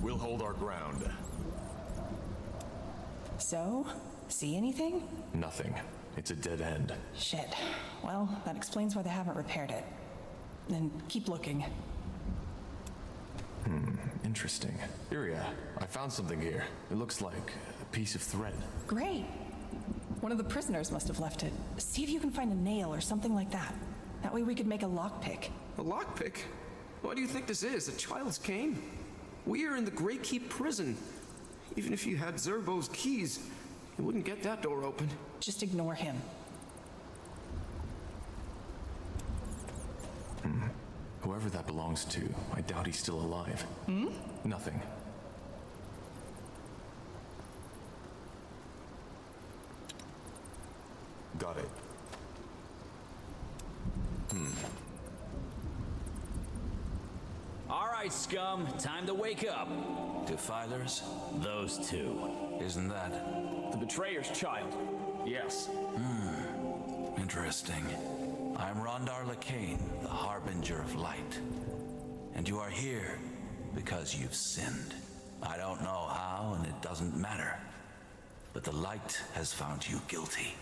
We'll hold our ground. So? See anything? Nothing. It's a dead end. Shit. Well, that explains why they haven't repaired it. Then keep looking. Interesting. Iria, I found something here. It looks like a piece of thread. Great. One of the prisoners must have left it. See if you can find a nail or something like that. That way we could make a lockpick. A lockpick? What do you think this is, a child's cane? We are in the Grey Keep prison. Even if you had Zerbo's keys, you wouldn't get that door open. Just ignore him. Whoever that belongs to, I doubt he's still alive. Nothing. Got it. All right, scum. Time to wake up. Defilers? Those two. Isn't that The betrayer's child. Yes. interesting? I'm Rondar Lacane, the Harbinger of Light. And you are here because you've sinned. I don't know how, and it doesn't matter. But the light has found you guilty.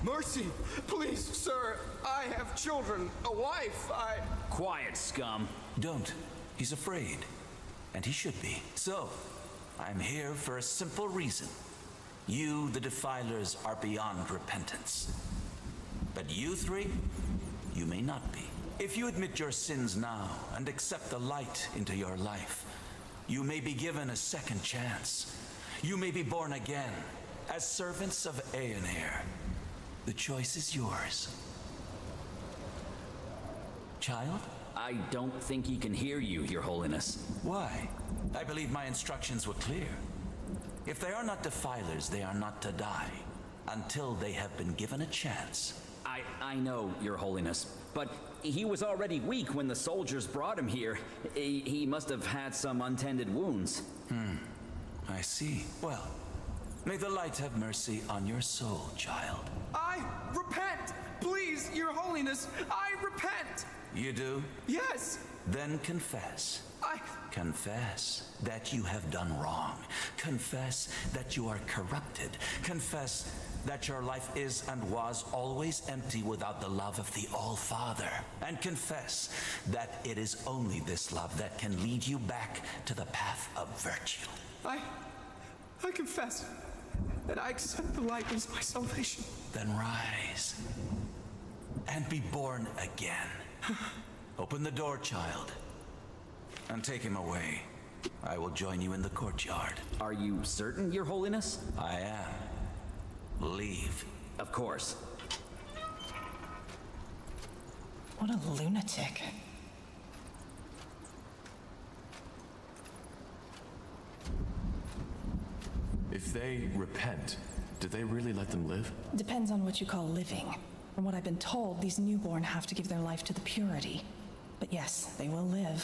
Mercy! Please, sir! I have children, a wife, Quiet, scum. Don't. He's afraid. And he should be. So, I'm here for a simple reason. You, the Defilers, are beyond repentance. But you three, you may not be. If you admit your sins now and accept the light into your life, you may be given a second chance. You may be born again as servants of Aeonair. The choice is yours. Child? I don't think he can hear you, Your Holiness. Why? I believe my instructions were clear. If they are not Defilers, they are not to die until they have been given a chance. I know, Your Holiness, but he was already weak when the soldiers brought him here. He must have had some untended wounds. I see. Well, may the light have mercy on your soul, child. I repent! Please, Your Holiness, I repent! You do? Yes! Then confess. Confess that you have done wrong. Confess that you are corrupted. Confess that your life is and was always empty without the love of the All-Father. And confess that it is only this love that can lead you back to the path of virtue. I confess that I accept the light as my salvation. Then rise and be born again. Open the door, child, and take him away. I will join you in the courtyard. Are you certain, Your Holiness? I am. leave. Of course. What a lunatic. If they repent, do they really let them live? Depends on what you call living. From what I've been told, these newborn have to give their life to the purity. But yes, they will live.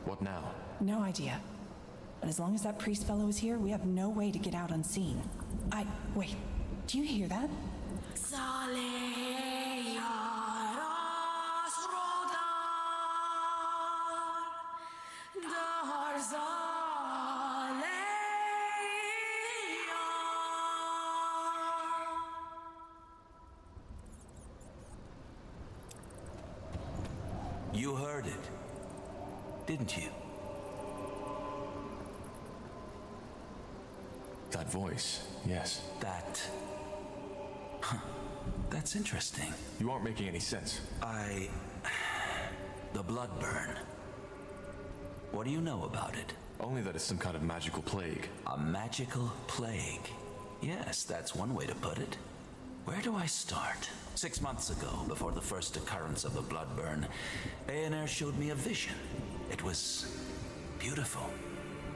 What now? No idea. But as long as that priest fellow is here, we have no way to get out unseen. Wait, do you hear that? You heard it, didn't you? That voice, yes. That's interesting. You aren't making any sense. The blood burn. What do you know about it? Only that it's some kind of magical plague. A magical plague. Yes, that's one way to put it. Where do I start? 6 months ago, before the first occurrence of the blood burn, A&R showed me a vision. It was beautiful,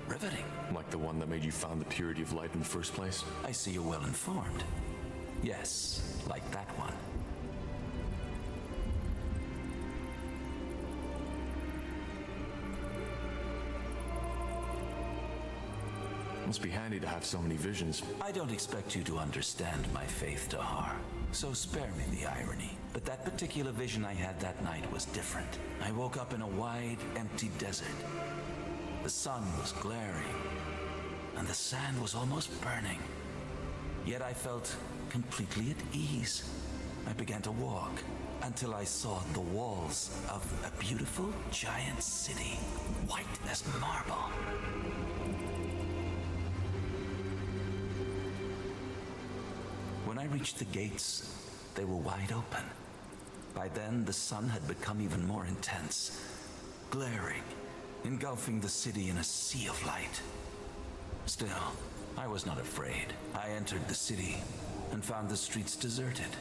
riveting. Like the one that made you found the purity of light in the first place? I see you're well informed. Yes, like that one. Must be handy to have so many visions. I don't expect you to understand my faith, Dahar, so spare me the irony. But that particular vision I had that night was different. I woke up in a wide, empty desert. The sun was glaring, and the sand was almost burning. Yet I felt completely at ease. I began to walk until I saw the walls of a beautiful giant city, white as marble. When I reached the gates, they were wide open. By then, the sun had become even more intense, glaring, engulfing the city in a sea of light. Still, I was not afraid. I entered the city and found the streets deserted.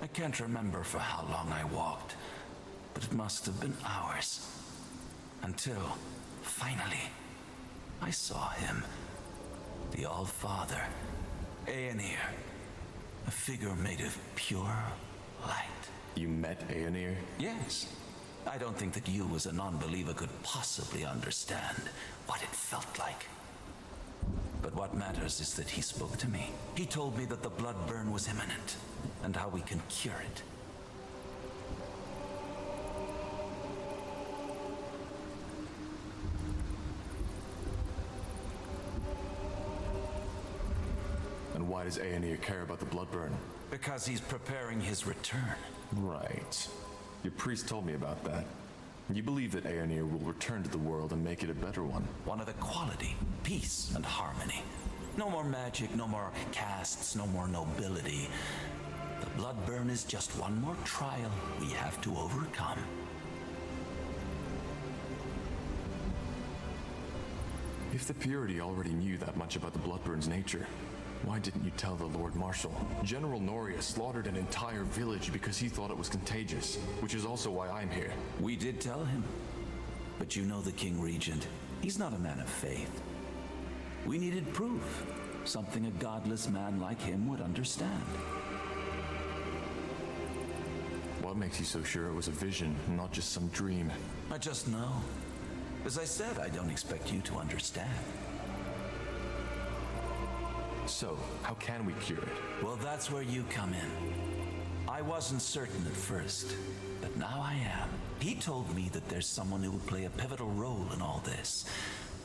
I can't remember for how long I walked, but it must have been hours. Until, finally, I saw him, the All-Father, Aenir, a figure made of pure light. You met Aenir? Yes. I don't think that you as a non-believer could possibly understand what it felt like. But what matters is that he spoke to me. He told me that the blood burn was imminent, and how we can cure it. And why does Aenir care about the blood burn? Because he's preparing his return. Right. Your priest told me about that. You believe that Aenir will return to the world and make it a better one. One of equality, peace, and harmony. No more magic, no more castes, no more nobility. The blood burn is just one more trial we have to overcome. If the Purity already knew that much about the Bloodburn's nature, why didn't you tell the Lord Marshal? General Noria slaughtered an entire village because he thought it was contagious, which is also why I'm here. We did tell him. But you know the King Regent. He's not a man of faith. We needed proof. Something a godless man like him would understand. What makes you so sure it was a vision, not just some dream? I just know. As I said, I don't expect you to understand. So, how can we cure it? Well, that's where you come in. I wasn't certain at first, but now I am. He told me that there's someone who will play a pivotal role in all this,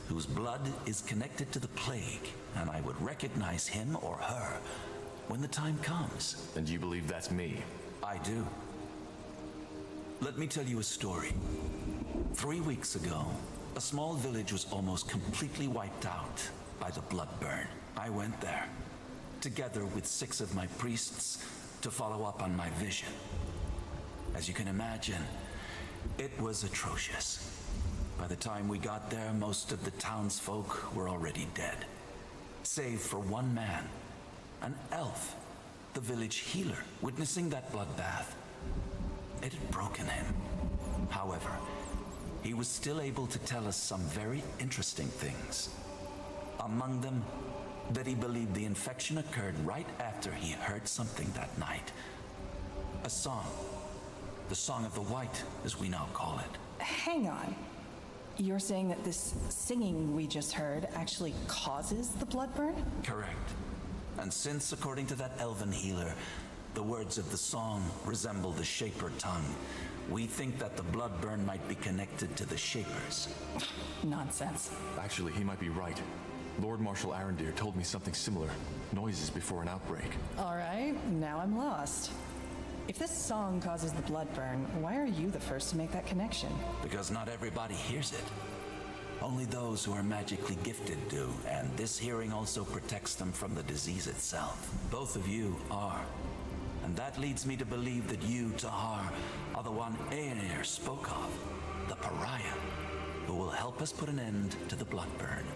whose blood is connected to the plague, and I would recognize him or her when the time comes. And you believe that's me? I do. Let me tell you a story. 3 weeks ago, a small village was almost completely wiped out by the blood burn. I went there, together with 6 of my priests, to follow up on my vision. As you can imagine, it was atrocious. By the time we got there, most of the townsfolk were already dead. Save for one man, an elf, the village healer, witnessing that bloodbath. It had broken him. However, he was still able to tell us some very interesting things. Among them, that he believed the infection occurred right after he heard something that night. A song. The Song of the White, as we now call it. Hang on. You're saying that this singing we just heard actually causes the blood burn? Correct. And since, according to that elven healer, the words of the song resemble the Shaper tongue, we think that the blood burn might be connected to the Shapers. Nonsense. Actually, he might be right. Lord Marshal Arendir told me something similar. Noises before an outbreak. All right, now I'm lost. If this song causes the blood burn, why are you the first to make that connection? Because not everybody hears it. Only those who are magically gifted do, and this hearing also protects them from the disease itself. Both of you are. And that leads me to believe that you, Tahar, are the one Aenir spoke of, the pariah, who will help us put an end to the blood burn.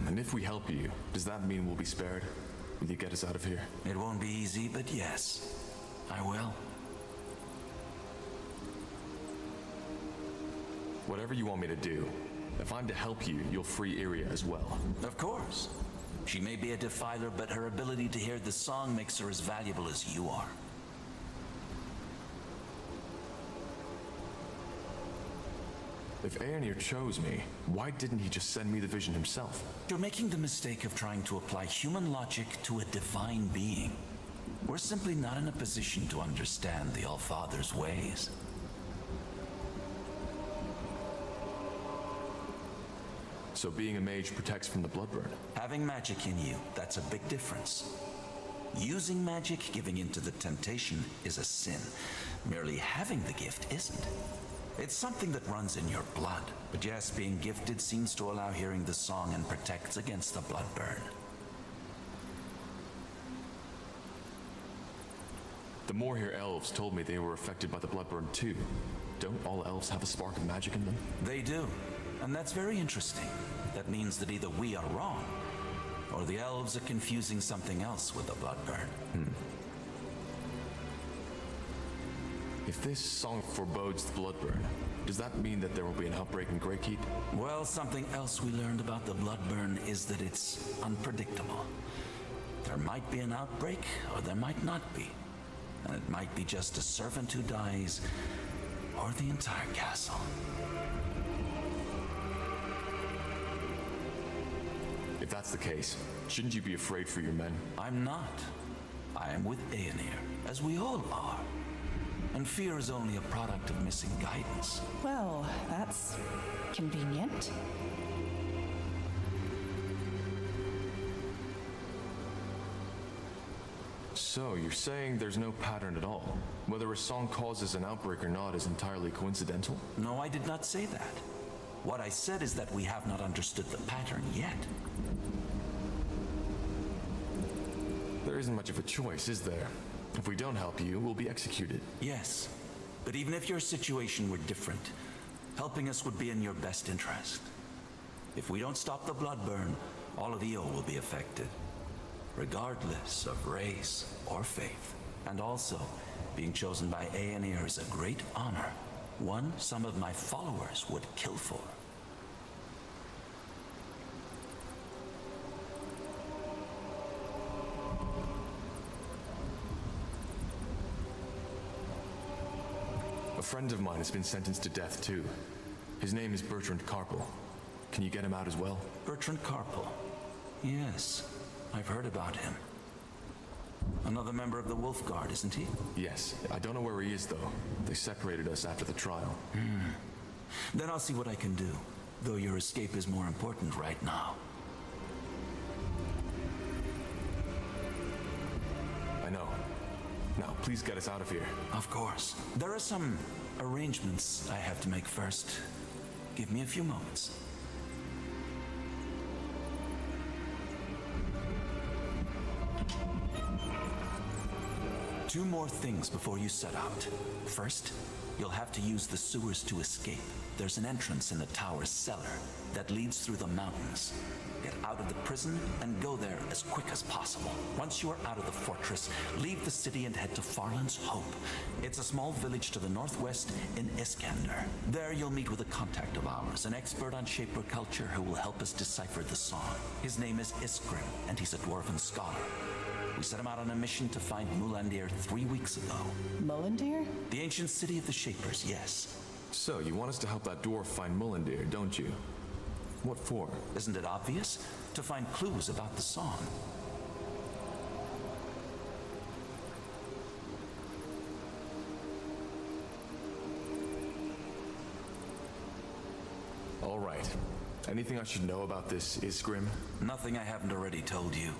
And if we help you, does that mean we'll be spared? Will you get us out of here? It won't be easy, but yes, I will. Whatever you want me to do, if I'm to help you, you'll free Iria as well. Of course. She may be a defiler, but her ability to hear the song makes her as valuable as you are. If Aenir chose me, why didn't he just send me the vision himself? You're making the mistake of trying to apply human logic to a divine being. We're simply not in a position to understand the Allfather's ways. So being a mage protects from the blood burn. Having magic in you, that's a big difference. Using magic, giving into the temptation, is a sin. Merely having the gift isn't. It's something that runs in your blood. But yes, being gifted seems to allow hearing the song and protects against the blood burn. The Moorhere elves told me they were affected by the blood burn too. Don't all elves have a spark of magic in them? They do. And that's very interesting. That means that either we are wrong, or the elves are confusing something else with the blood burn. If this song forebodes the blood burn, does that mean that there will be an outbreak in Greykeep? Well, something else we learned about the blood burn is that it's unpredictable. There might be an outbreak, or there might not be. And it might be just a servant who dies, or the entire castle. If that's the case, shouldn't you be afraid for your men? I'm not. I am with Aenir, as we all are. And fear is only a product of missing guidance. Well, that's convenient. So, you're saying there's no pattern at all? Whether a song causes an outbreak or not is entirely coincidental? No, I did not say that. What I said is that we have not understood the pattern yet. There isn't much of a choice, is there? If we don't help you, we'll be executed. Yes, but even if your situation were different, helping us would be in your best interest. If we don't stop the blood burn, all of Io will be affected, regardless of race or faith. And also, being chosen by Aenir is a great honor, one some of my followers would kill for. A friend of mine has been sentenced to death too. His name is Bertrand Carpel. Can you get him out as well? Bertrand Carpel. Yes, I've heard about him. Another member of the Wolf Guard, isn't he? Yes. I don't know where he is though. They separated us after the trial. Then I'll see what I can do, though your escape is more important right now. I know. Now now. Please get us out of here. Of course. There are some arrangements I have to make first. Give me a few moments. Two more things before you set out. First, you'll have to use the sewers to escape. There's an entrance in the tower's cellar that leads through the mountains. Get out of the prison and go there as quick as possible. Once you are out of the fortress, leave the city and head to Farland's Hope. It's a small village to the northwest in Iskander. There you'll meet with a contact of ours, an expert on Shaper culture who will help us decipher the song. His name is Iskrim, and he's a dwarven scholar. We set him out on a mission to find Mulandir 3 weeks ago. Mullendeer? The ancient city of the Shapers, yes. So, you want us to help that dwarf find Mulandir, don't you? What for? Isn't it obvious? To find clues about the song. All right. Anything I should know about this Iskrim? Nothing I haven't already told you.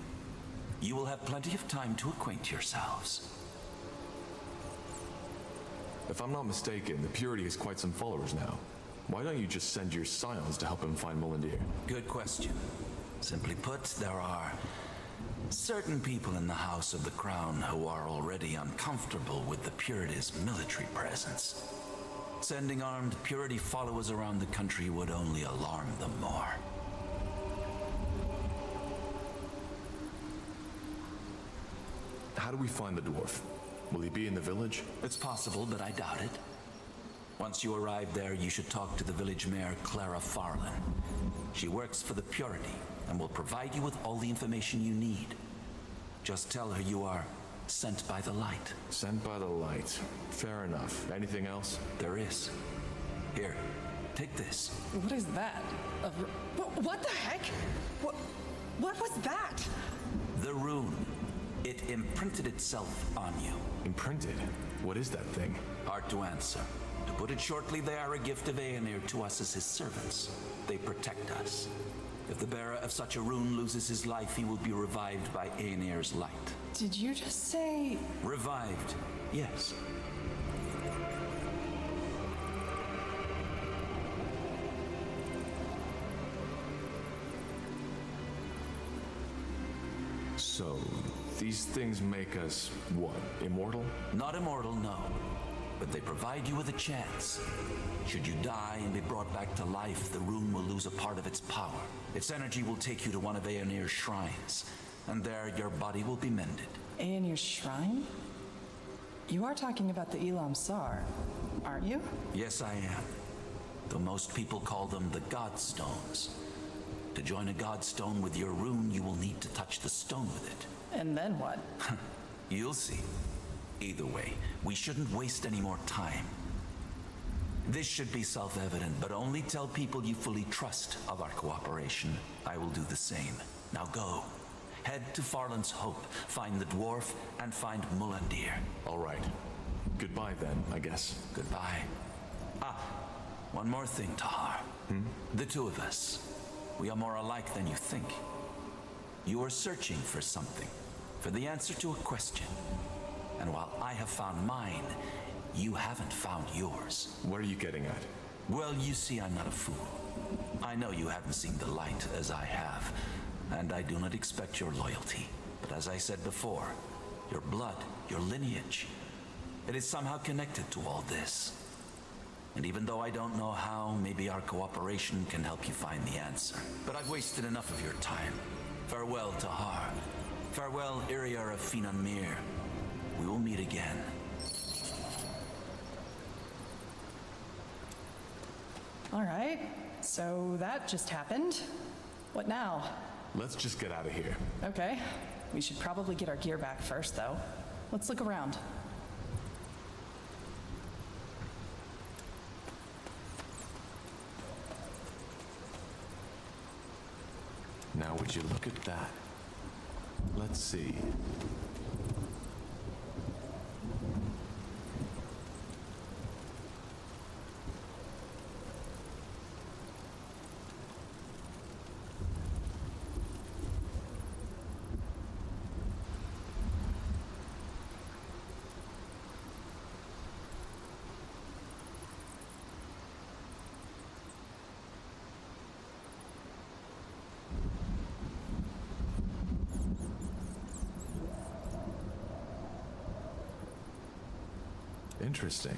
You will have plenty of time to acquaint yourselves. If I'm not mistaken, the Purity has quite some followers now. Why don't you just send your scions to help him find Mulandir? Good question. Simply put, there are certain people in the House of the Crown who are already uncomfortable with the Purity's military presence. Sending armed Purity followers around the country would only alarm them more. How do we find the dwarf? Will he be in the village? It's possible, but I doubt it. Once you arrive there, you should talk to the village mayor, Clara Farland. She works for the Purity and will provide you with all the information you need. Just tell her you are sent by the light. Sent by the light. Fair enough. Anything else? There is. Here, take this. What is that? What the heck? What was that? The rune. It imprinted itself on you. Imprinted? What is that thing? Hard to answer. To put it shortly, they are a gift of Aenir to us as his servants. They protect us. If the bearer of such a rune loses his life, he will be revived by Aenir's light. Did you just say... Revived, yes. So, these things make us, what, immortal? Not immortal, no. But they provide you with a chance. Should you die and be brought back to life, the rune will lose a part of its power. Its energy will take you to one of Aenir's shrines, and there your body will be mended. Aenir's shrine? You are talking about the Elam Sar, aren't you? Yes, I am. Though most people call them the Godstones. To join a Godstone with your rune, you will need to touch the stone with it. And then what? You'll see. Either way, we shouldn't waste any more time. This should be self-evident, but only tell people you fully trust of our cooperation. I will do the same. Now go. Head to Farland's Hope, find the dwarf, and find Mulandir. All right. Goodbye then, I guess. Goodbye. One more thing, Tahar. The two of us. We are more alike than you think. You are searching for something, for the answer to a question. And while I have found mine, you haven't found yours. What are you getting at? Well, you see, I'm not a fool. I know you haven't seen the light as I have, and I do not expect your loyalty. But as I said before, your blood, your lineage, it is somehow connected to all this. And even though I don't know how, maybe our cooperation can help you find the answer. But I've wasted enough of your time. Farewell, Tahar. Farewell, Iriar of Finan Mir. We will meet again. All right, so that just happened. What now? Let's just get out of here. Okay, we should probably get our gear back first, though. Let's look around. Now would you look at that? Let's see. Interesting.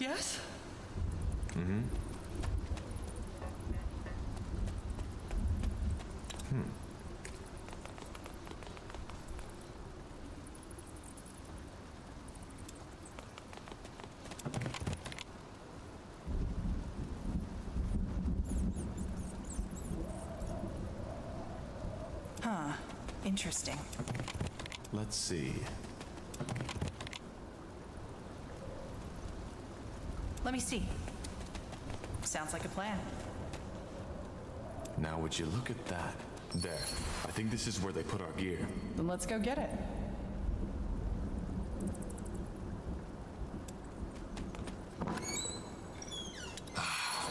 Yes? Huh. Interesting. Let's see. Let me see. Sounds like a plan. Now would you look at that? There. I think this is where they put our gear. Then let's go get it.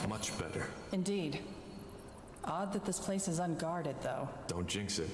Much better. Indeed. Odd that this place is unguarded, though. Don't jinx it.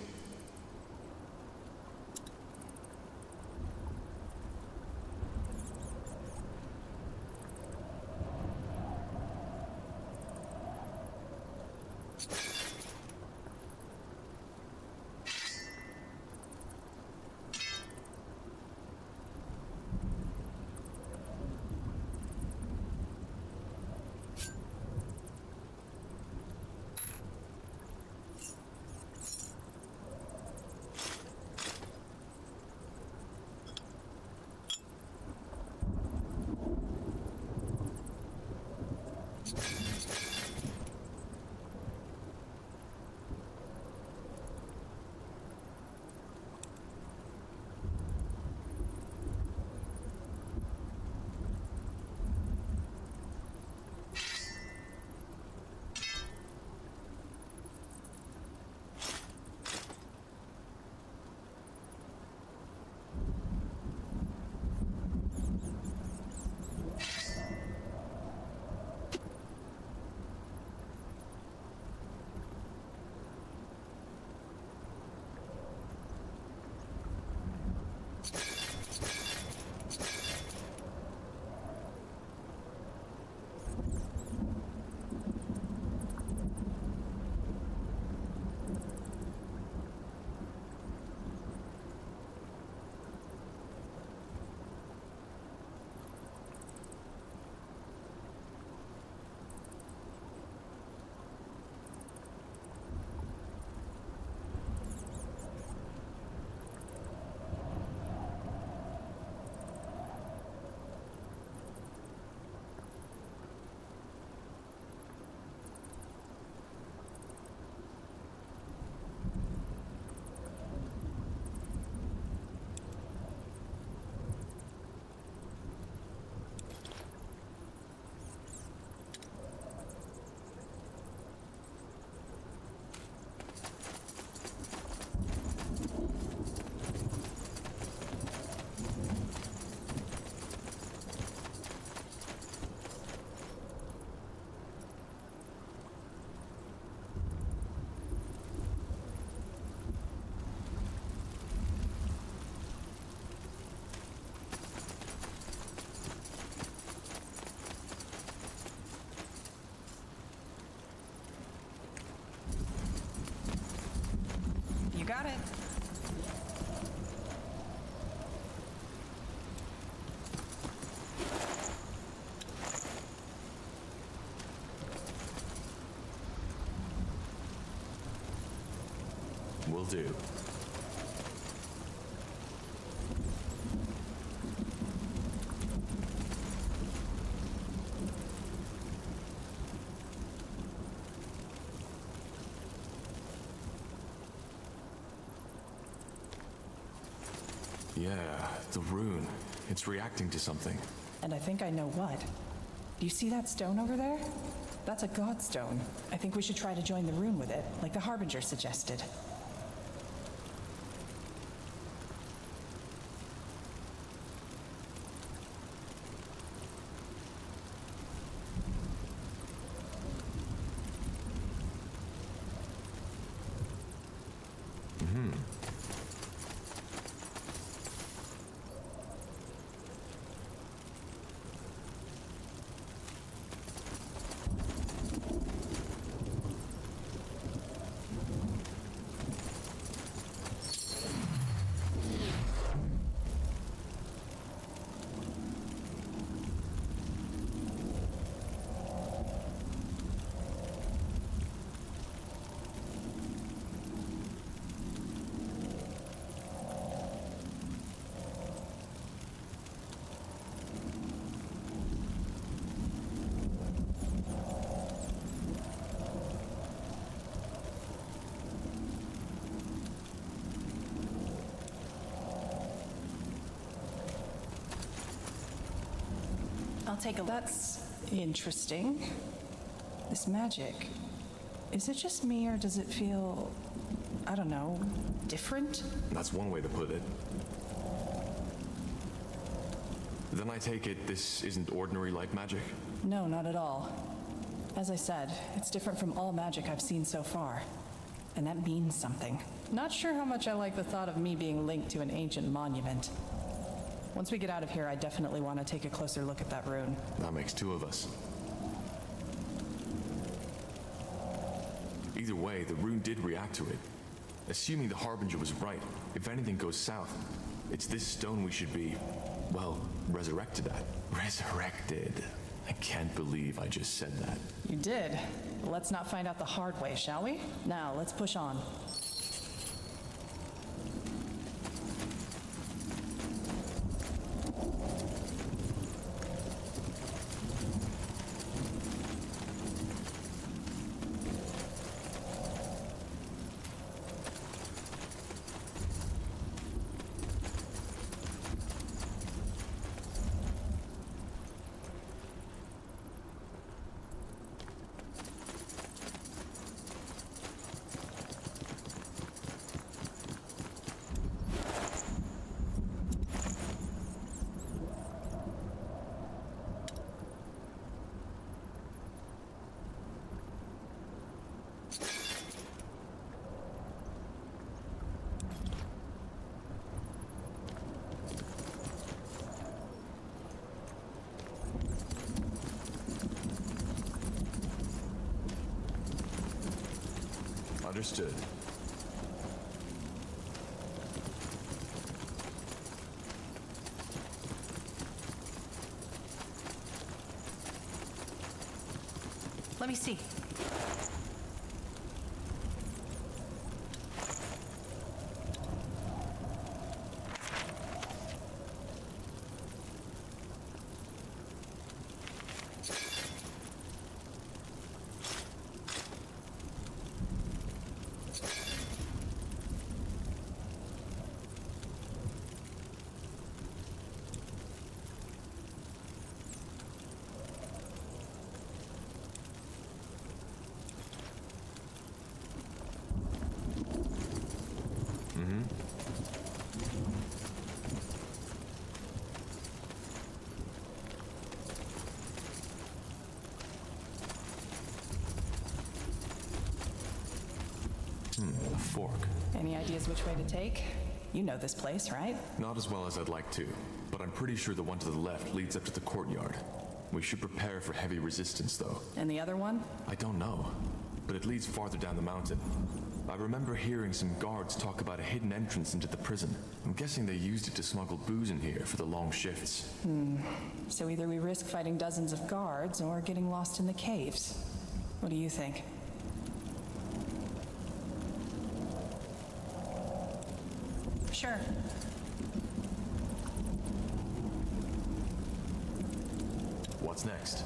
Got it. Will do. Yeah, the rune. It's reacting to something. And I think I know what. Do you see that stone over there? That's a god stone. I think we should try to join the rune with it, like the Harbinger suggested. I'll take a look. That's interesting. This magic. Is it just me or does it feel, I don't know, different? That's one way to put it. Then I take it this isn't ordinary light magic? No, not at all. As I said, it's different from all magic I've seen so far. And that means something. Not sure how much I like the thought of me being linked to an ancient monument. Once we get out of here, I definitely want to take a closer look at that rune. That makes two of us. Either way, the rune did react to it. Assuming the Harbinger was right, if anything goes south, it's this stone we should be, well, resurrected at. Resurrected. I can't believe I just said that. You did. Let's not find out the hard way, shall we? Now, let's push on. Understood. Let me see. A fork. Any ideas which way to take? You know this place, right? Not as well as I'd like to, but I'm pretty sure the one to the left leads up to the courtyard. We should prepare for heavy resistance, though. And the other one? I don't know. but it leads farther down the mountain. I remember hearing some guards talk about a hidden entrance into the prison. I'm guessing they used it to smuggle booze in here for the long shifts. So either we risk fighting dozens of guards or getting lost in the caves. What do you think? Sure. What's next?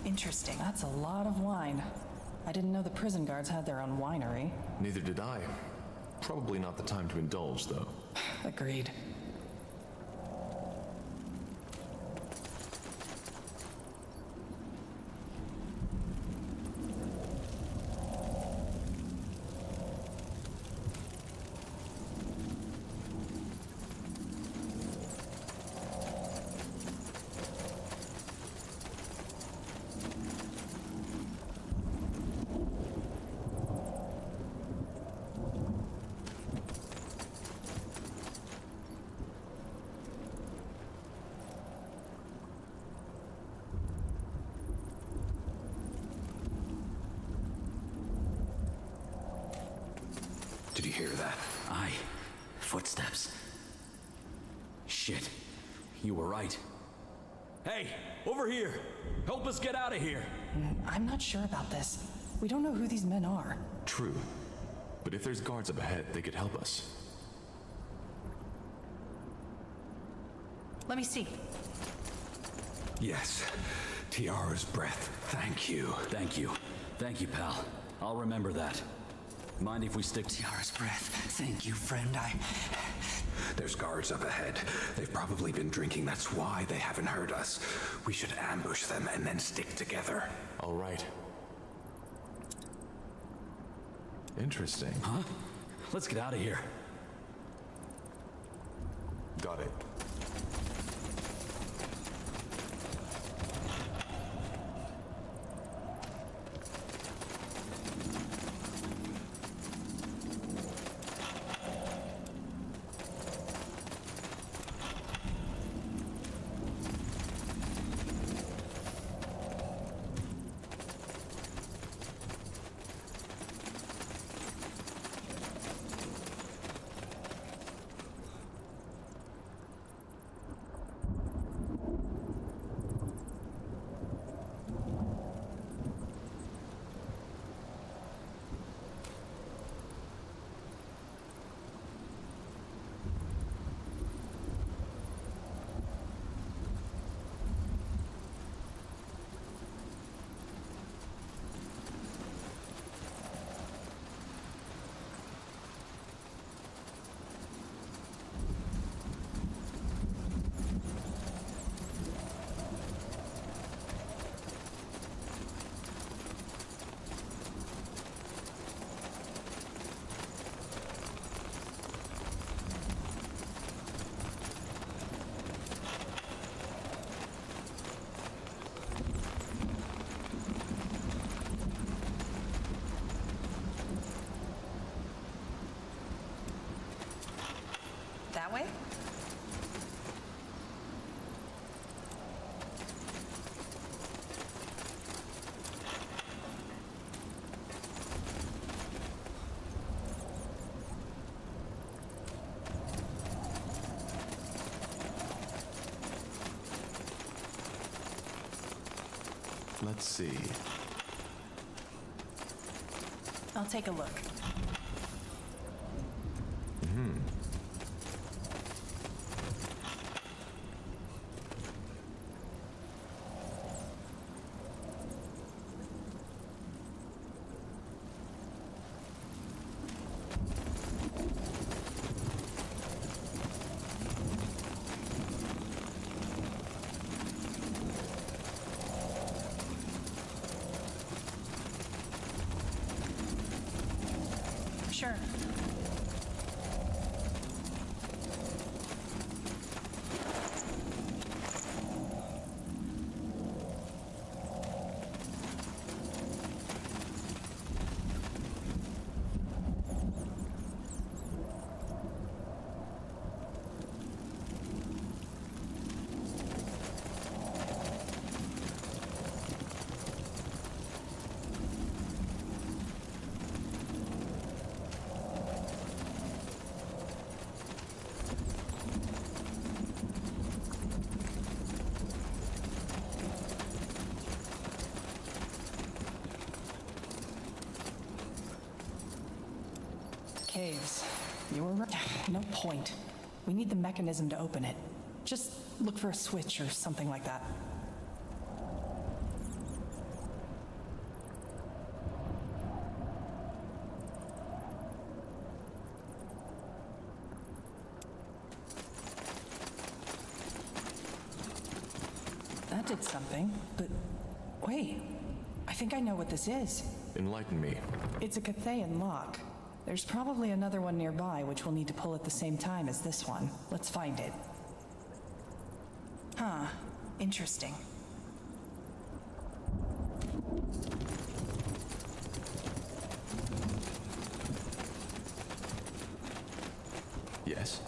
Interesting. That's a lot of wine. I didn't know the prison guards had their own winery. Neither did I. Probably not the time to indulge, though. Agreed. Did you hear that? Aye. Footsteps. Shit. You were right. Hey, over here! Help us get out of here! I'm not sure about this. We don't know who these men are. True. But if there's guards up ahead, they could help us. Let me see. Yes. Tiara's breath. Thank you. Thank you. Thank you, pal. I'll remember that. Mind if we stick to... Tiara's breath. Thank you, friend. There's guards up ahead. They've probably been drinking. That's why they haven't heard us. We should ambush them and then stick together. All right. Interesting. Huh? Let's get out of here. Got it. That way? Let's see. I'll take a look. Sure. You were right. No point. We need the mechanism to open it. Just look for a switch or something like that. That did something, but wait. I think I know what this is. Enlighten me. It's a Cathayan lock. There's probably another one nearby which we'll need to pull at the same time as this one. Let's find it. Huh. Interesting. Yes?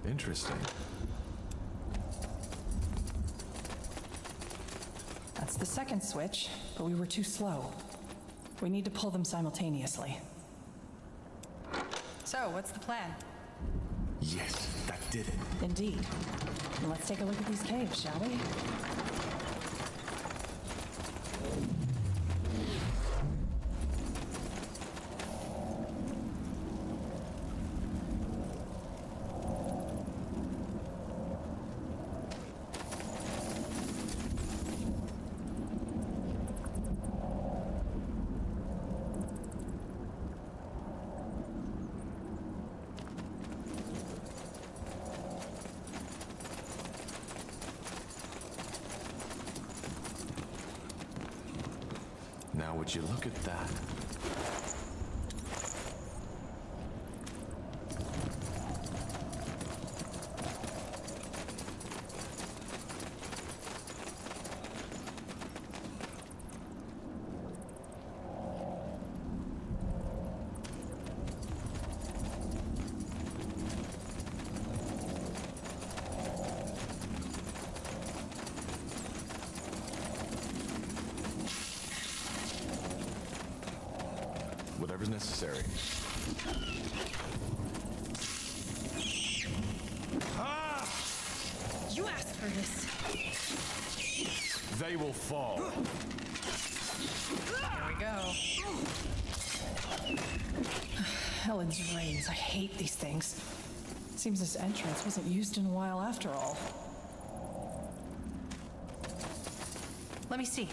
Interesting. That's the second switch, but we were too slow. We need to pull them simultaneously. So, what's the plan? Yes, that did it. Indeed. Well, let's take a look at these caves, shall we? Now, would you look at that? Whatever's necessary. You asked for this. They will fall. Here we go. Helen's rains. I hate these things. Seems this entrance wasn't used in a while after all. Let me see.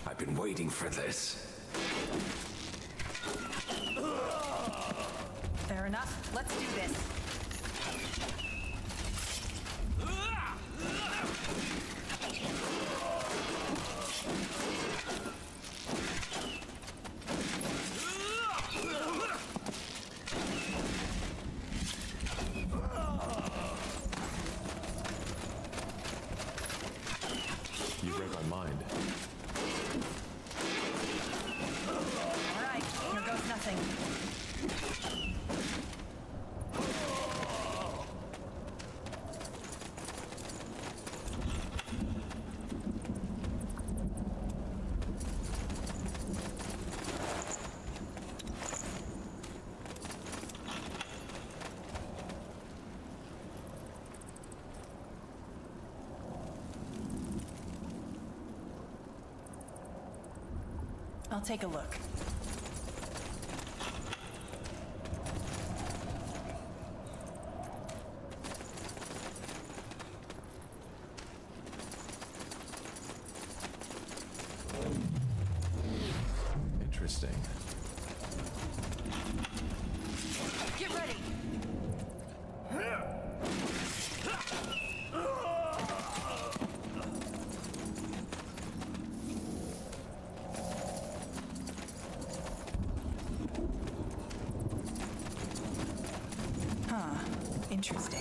I've been waiting for this. Fair enough. Let's do this. You read my mind. All right, here goes nothing. I'll take a look. Interesting. Get ready! Huh. Interesting.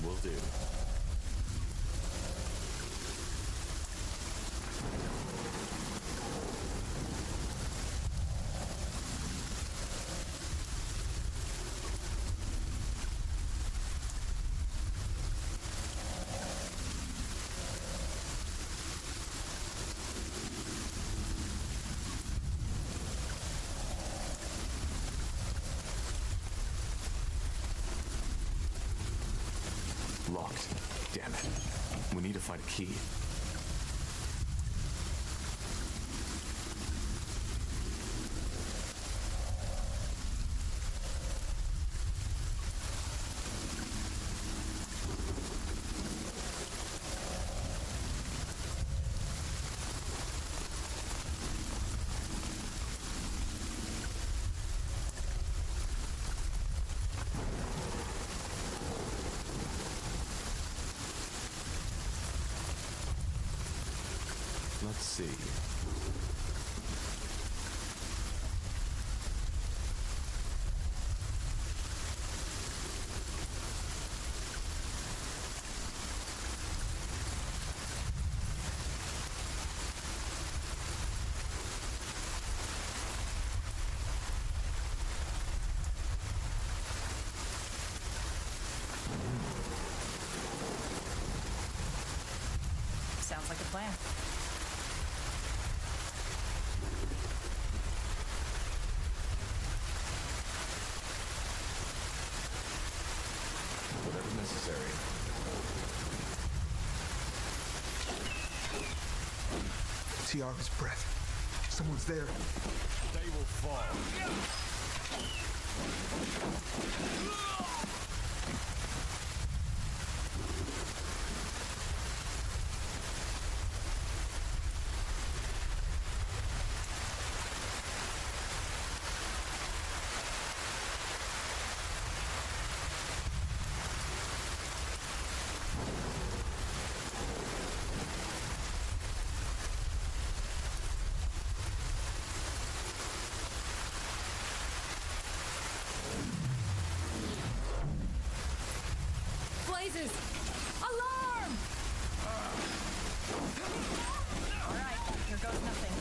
Will do. Locked. Damn it. We need to find a key. Let's see. Sounds like a plan. Whatever's necessary. Tiara's breath. Someone's there. They will fall. Blazes! Alarm! All right, here goes nothing.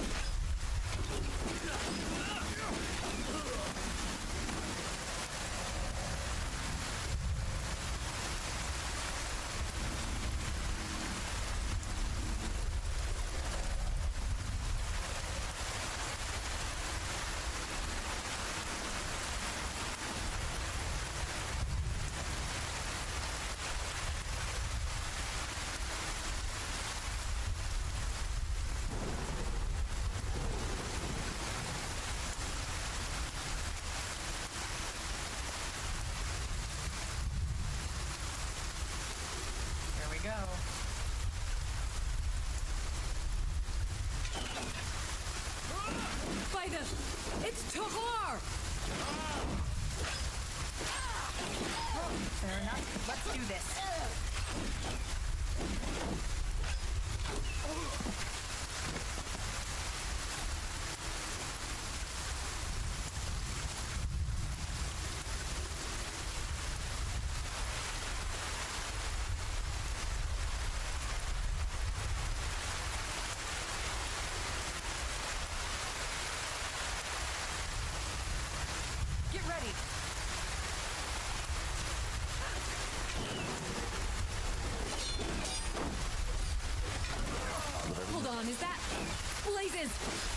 Here we go. Fighters! It's Tahar! Fair enough. Let's do this.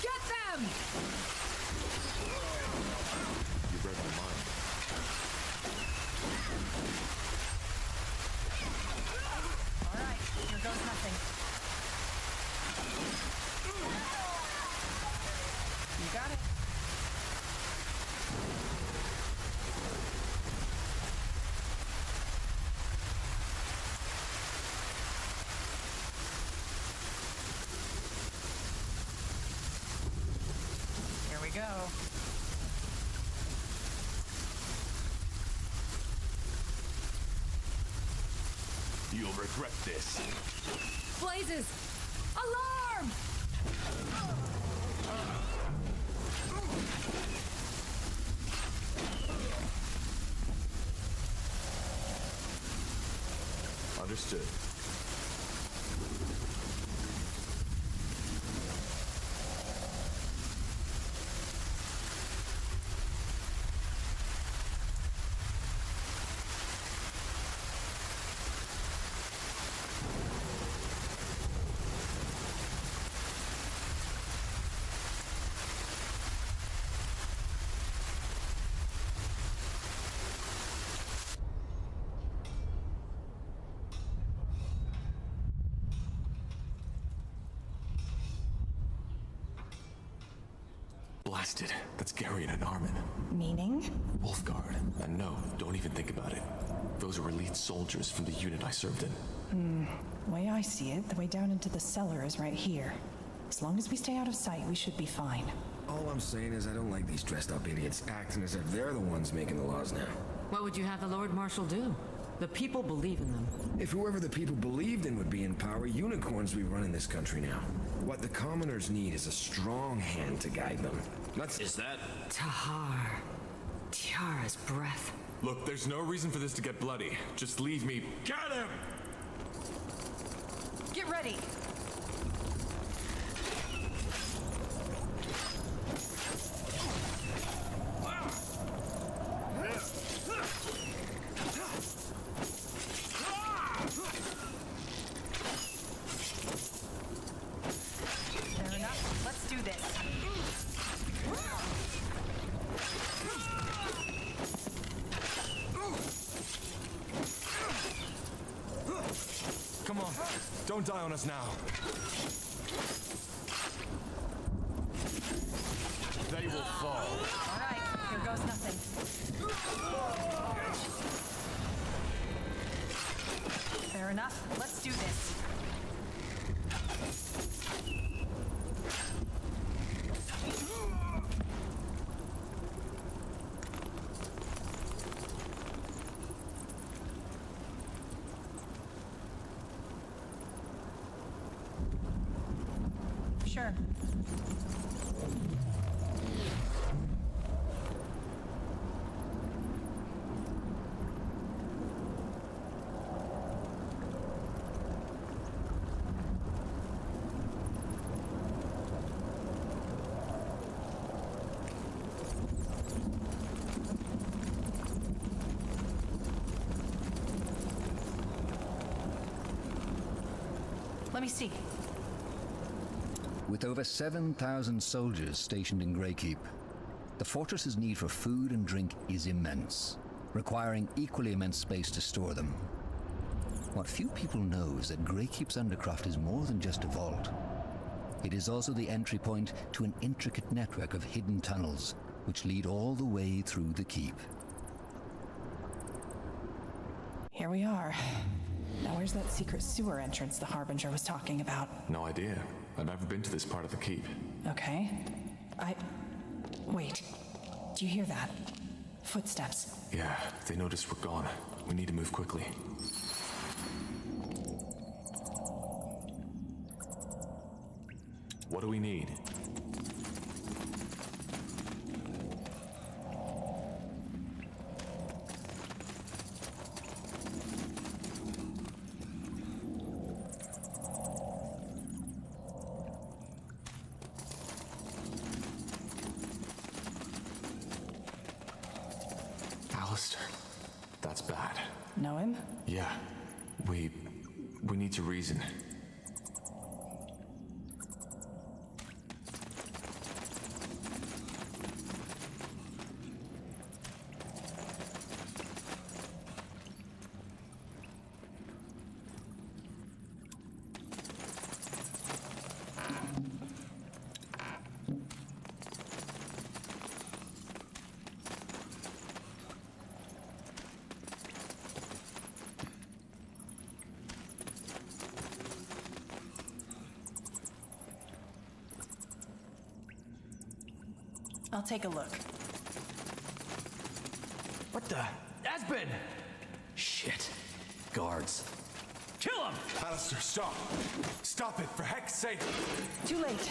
Get them! You read my mind. All right, here goes nothing. You got it. Here we go. You'll regret this. Blazes! Alarm! Understood. Blasted. That's Garion and Armin. Meaning? Wolfguard. And no, don't even think about it. Those are elite soldiers from the unit I served in. The way I see it, the way down into the cellar is right here. As long as we stay out of sight, we should be fine. All I'm saying is I don't like these dressed up idiots acting as if they're the ones making the laws now. What would you have the Lord Marshal do? The people believe in them. If whoever the people believed in would be in power, unicorns would be running this country now. What the commoners need is a strong hand to guide them. Is that... Tahar. Tiara's breath. Look, there's no reason for this to get bloody. Just leave me. Get him! Get ready! Fair enough. Let's do this. Come on. Don't die on us now. They will fall. All right, here goes nothing. Fair enough. Let's do this. Sure. Let me see. With over 7,000 soldiers stationed in Greykeep, the fortress's need for food and drink is immense, requiring equally immense space to store them. What few people know is that Greykeep's undercroft is more than just a vault. It is also the entry point to an intricate network of hidden tunnels, which lead all the way through the keep. Here we are. Now where's that secret sewer entrance the Harbinger was talking about? No idea. I've never been to this part of the keep. Okay. Wait. Do you hear that? Footsteps. Yeah, they noticed we're gone. We need to move quickly. What do we need? Alistair. That's bad. Know him? Yeah. We need to reason. I'll take a look. What the? Aspen! Shit. Guards. Kill him! Alistair, stop! Stop it, for heck's sake! Too late.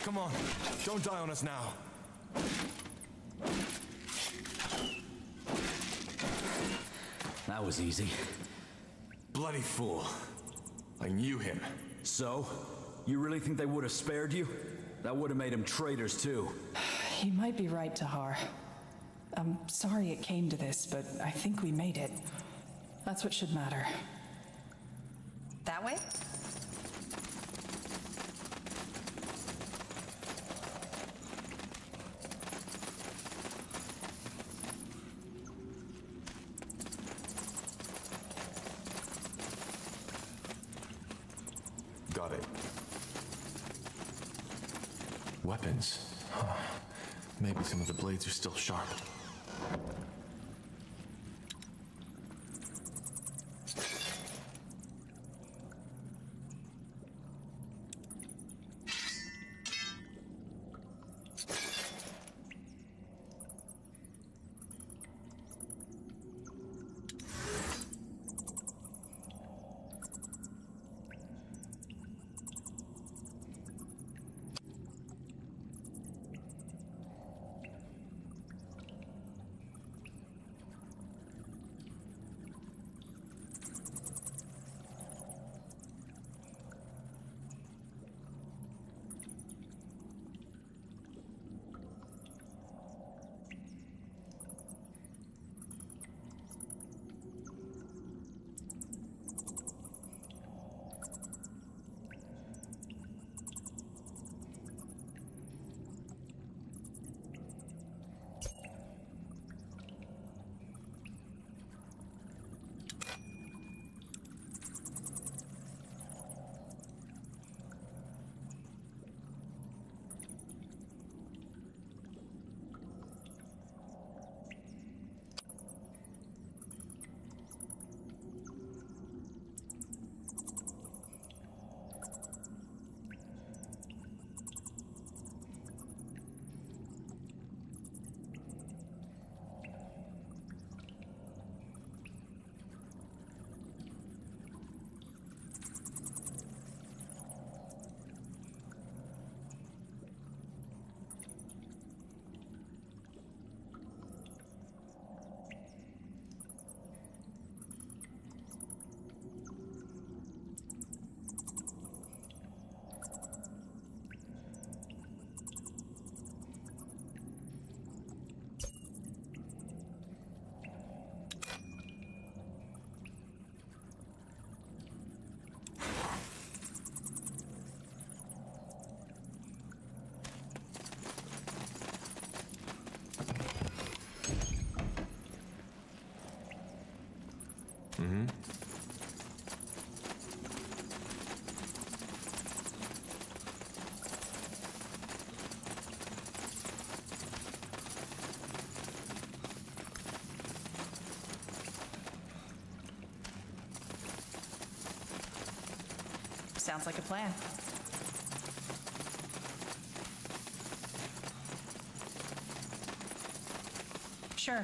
Come on, don't die on us now. That was easy. Bloody fool. I knew him. So? You really think they would have spared you? That would have made them traitors too. You might be right, Tahar. I'm sorry it came to this, but I think we made it. That's what should matter. That way? Got it. Weapons. Maybe some of the blades are still sharp. Sounds like a plan. Sure.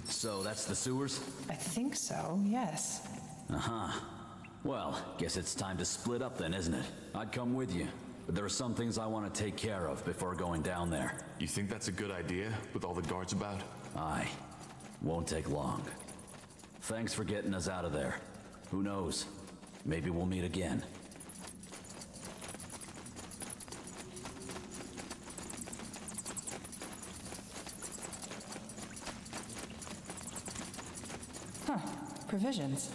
So that's the sewers? I think so, yes. Uh-huh. Well, guess it's time to split up then, isn't it? I'd come with you, but there are some things I want to take care of before going down there. You think that's a good idea, with all the guards about? Aye. Won't take long. Thanks for getting us out of there. Who knows? Maybe we'll meet again. Huh. Provisions.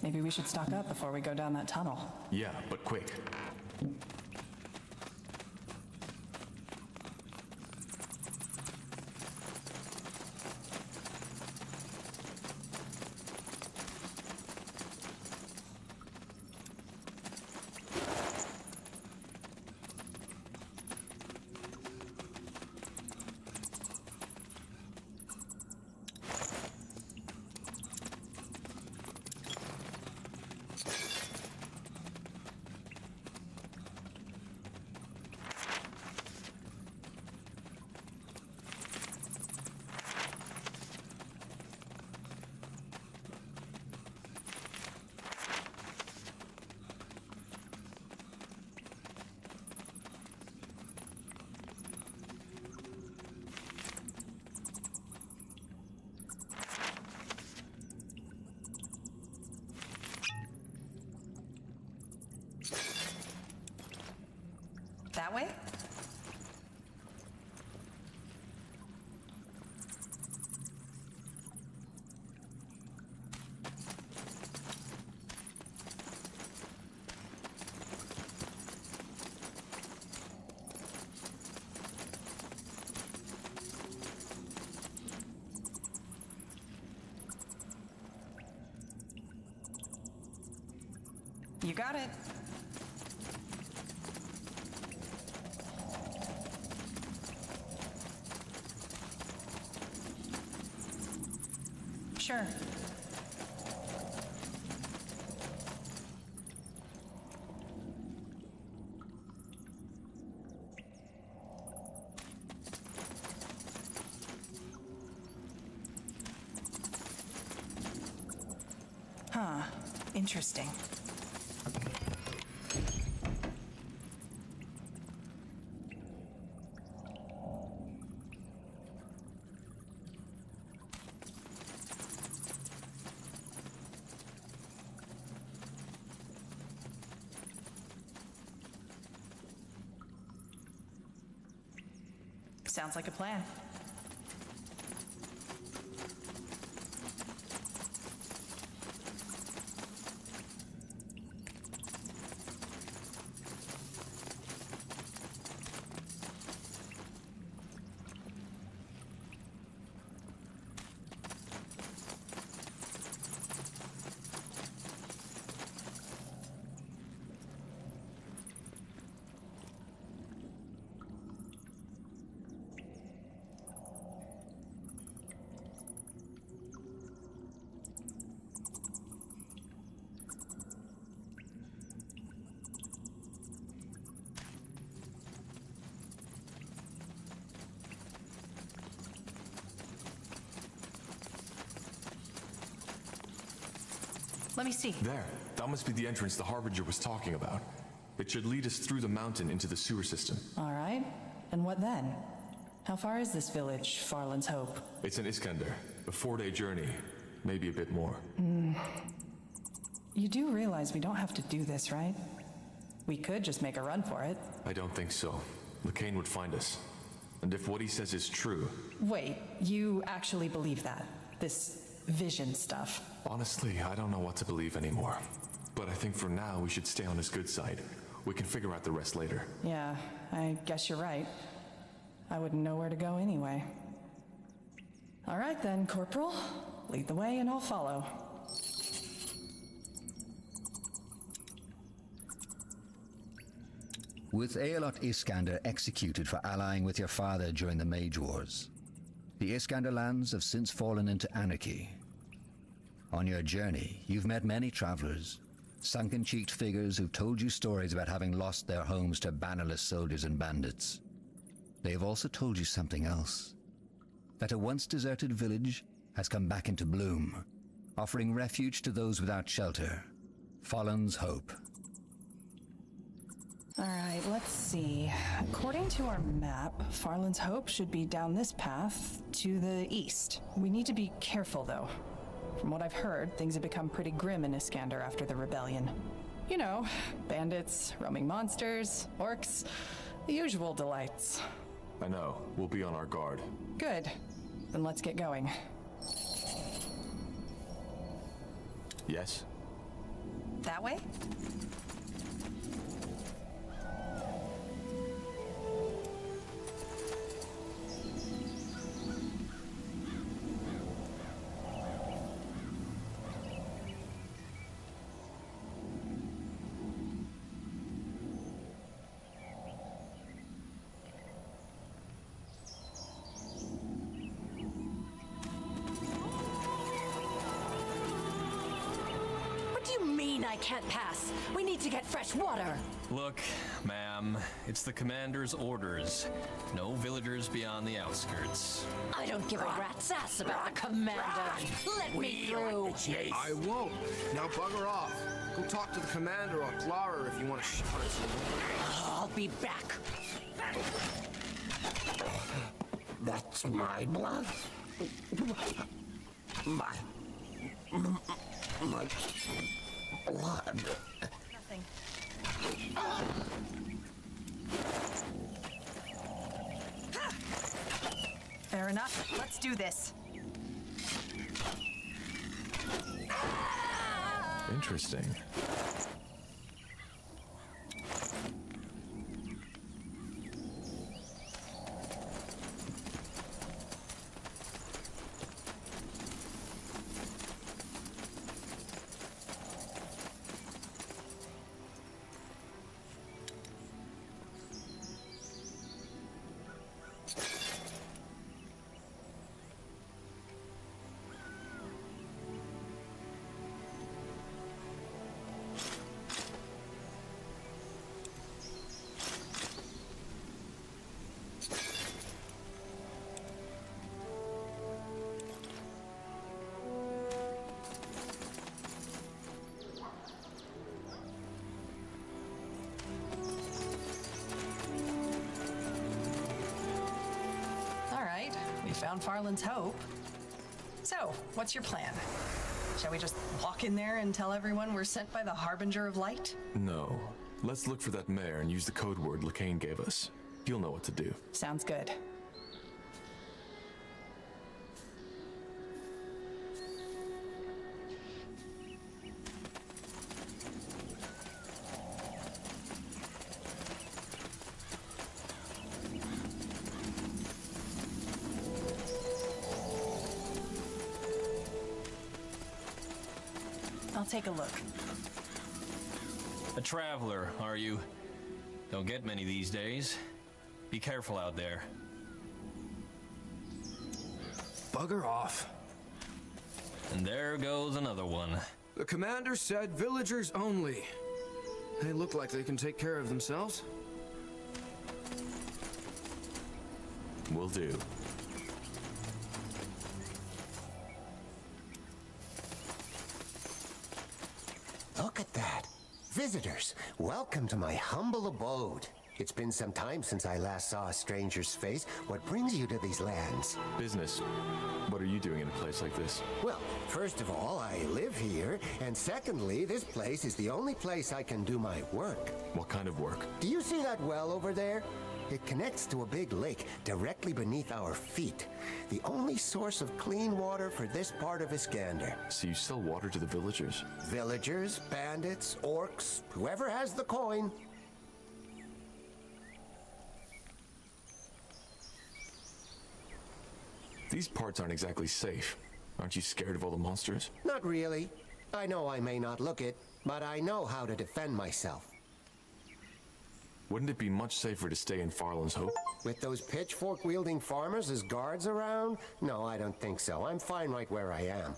Maybe we should stock up before we go down that tunnel. Yeah, but quick. That way? You got it. Sure. Huh. Interesting. Sounds like a plan. Let me see. There. That must be the entrance the Harbinger was talking about. It should lead us through the mountain into the sewer system. All right. And what then? How far is this village, Farland's Hope? It's an Iskander. A 4-day journey. Maybe a bit more. You do realize we don't have to do this, right? We could just make a run for it. I don't think so. LeCain would find us. And if what he says is true... Wait, you actually believe that? This vision stuff? Honestly, I don't know what to believe anymore. But I think for now we should stay on his good side. We can figure out the rest later. Yeah, I guess you're right. I wouldn't know where to go anyway. All right then, Corporal. Lead the way and I'll follow. With Aelot Iskander executed for allying with your father during the Mage Wars, the Iskander lands have since fallen into anarchy. On your journey, you've met many travelers, sunken-cheeked figures who've told you stories about having lost their homes to bannerless soldiers and bandits. They have also told you something else. That a once deserted village has come back into bloom, offering refuge to those without shelter. Farland's Hope. All right, let's see. According to our map, Farland's Hope should be down this path to the east. We need to be careful, though. From what I've heard, things have become pretty grim in Iskander after the rebellion. You know, bandits, roaming monsters, orcs, the usual delights. I know. We'll be on our guard. Good. Then let's get going. Yes? That way? I can't pass. We need to get fresh water. Look, ma'am, it's the commander's orders. No villagers beyond the outskirts. I don't give a rat's ass about the commander. Let me through. I won't. Now bugger off. Go talk to the commander or Clara if you want to shout at someone. I'll be back. That's my blood. My blood. Nothing. Fair enough. Let's do this. Interesting. We found Farland's hope. So, what's your plan? Shall we just walk in there and tell everyone we're sent by the Harbinger of Light? No. Let's look for that mayor and use the code word Lacane gave us. He'll know what to do. Sounds good. I'll take a look. A traveler, are you? Don't get many these days. Be careful out there. Bugger off. And there goes another one. The commander said villagers only. They look like they can take care of themselves. Will do. Look at that. Visitors, welcome to my humble abode. It's been some time since I last saw a stranger's face. What brings you to these lands? Business. What are you doing in a place like this? Well, first of all, I live here, and secondly, this place is the only place I can do my work. What kind of work? Do you see that well over there? It connects to a big lake directly beneath our feet. The only source of clean water for this part of Iskander. So you sell water to the villagers? Villagers, bandits, orcs, whoever has the coin. These parts aren't exactly safe. Aren't you scared of all the monsters? Not really. I know I may not look it, but I know how to defend myself. Wouldn't it be much safer to stay in Farland's Hope? With those pitchfork-wielding farmers as guards around? No, I don't think so. I'm fine right where I am.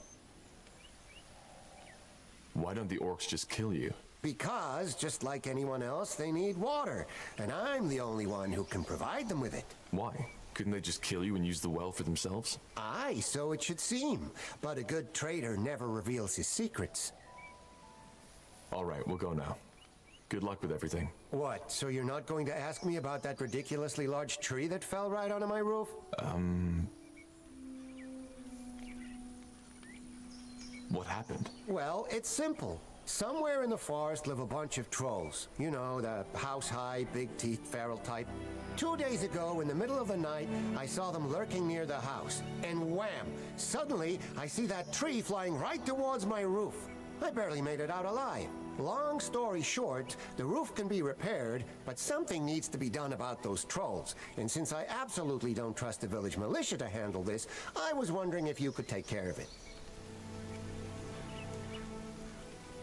Why don't the orcs just kill you? Because, just like anyone else, they need water. And I'm the only one who can provide them with it. Why? Couldn't they just kill you and use the well for themselves? Aye, so it should seem. But a good trader never reveals his secrets. All right, we'll go now. Good luck with everything. What, so you're not going to ask me about that ridiculously large tree that fell right onto my roof? What happened? Well, it's simple. Somewhere in the forest live a bunch of trolls. You know, the house-high, big-teeth, feral type. 2 days ago, in the middle of the night, I saw them lurking near the house. And wham! Suddenly, I see that tree flying right towards my roof. I barely made it out alive. Long story short, the roof can be repaired, but something needs to be done about those trolls. And since I absolutely don't trust the village militia to handle this, I was wondering if you could take care of it.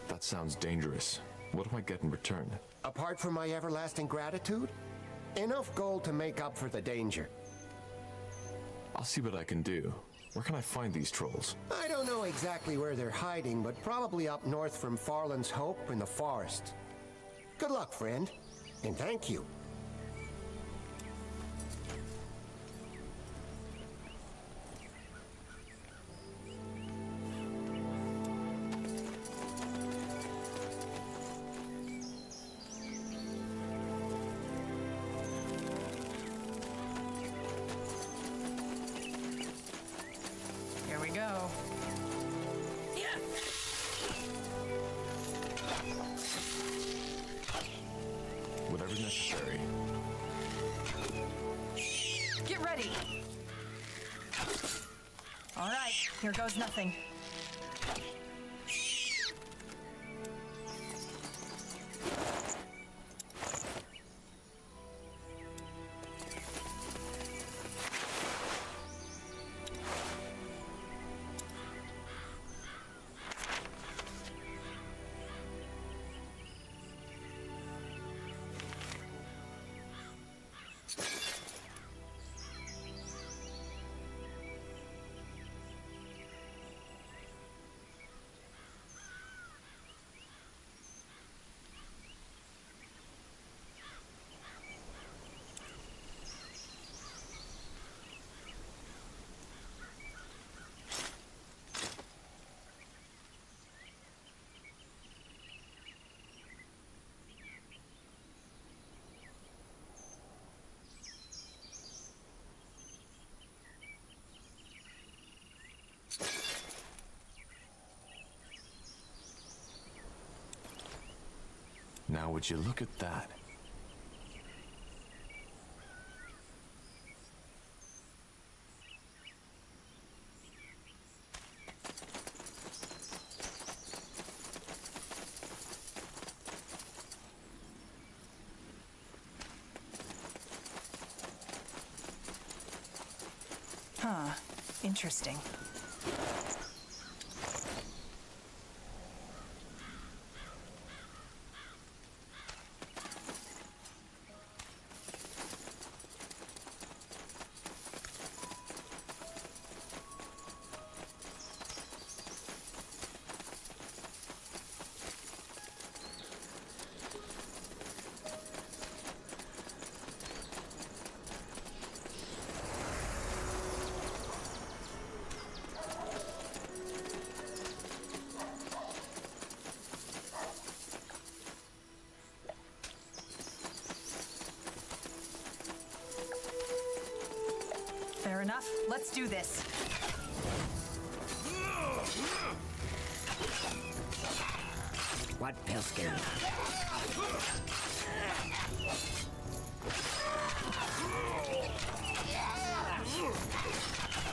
That sounds dangerous. What do I get in return? Apart from my everlasting gratitude, enough gold to make up for the danger. I'll see what I can do. Where can I find these trolls? I don't know exactly where they're hiding, but probably up north from Farland's Hope in the forest. Good luck, friend, and thank you. Here we go. Whatever's necessary. Get ready. All right, here goes nothing. Now would you look at that? Huh. Interesting. Fair enough. Let's do this. What Pilskin?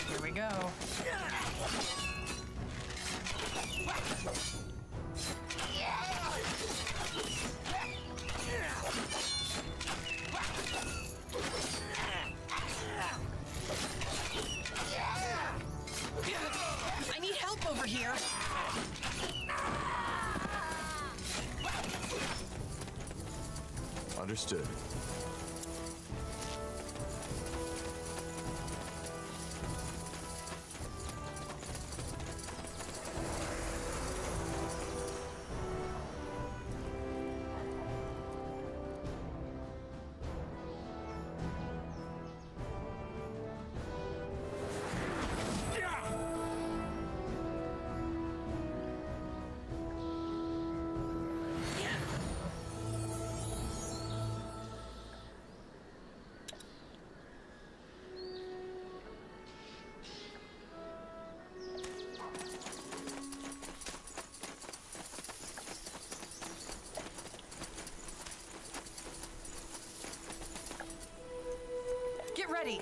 Here we go. I need help over here. Understood. Get ready.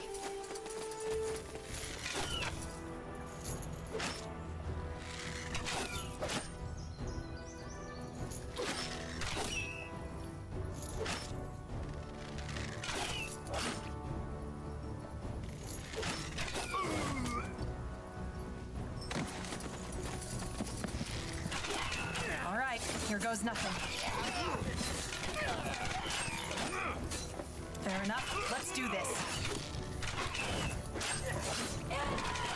All right, here goes nothing. Fair enough. Let's do this.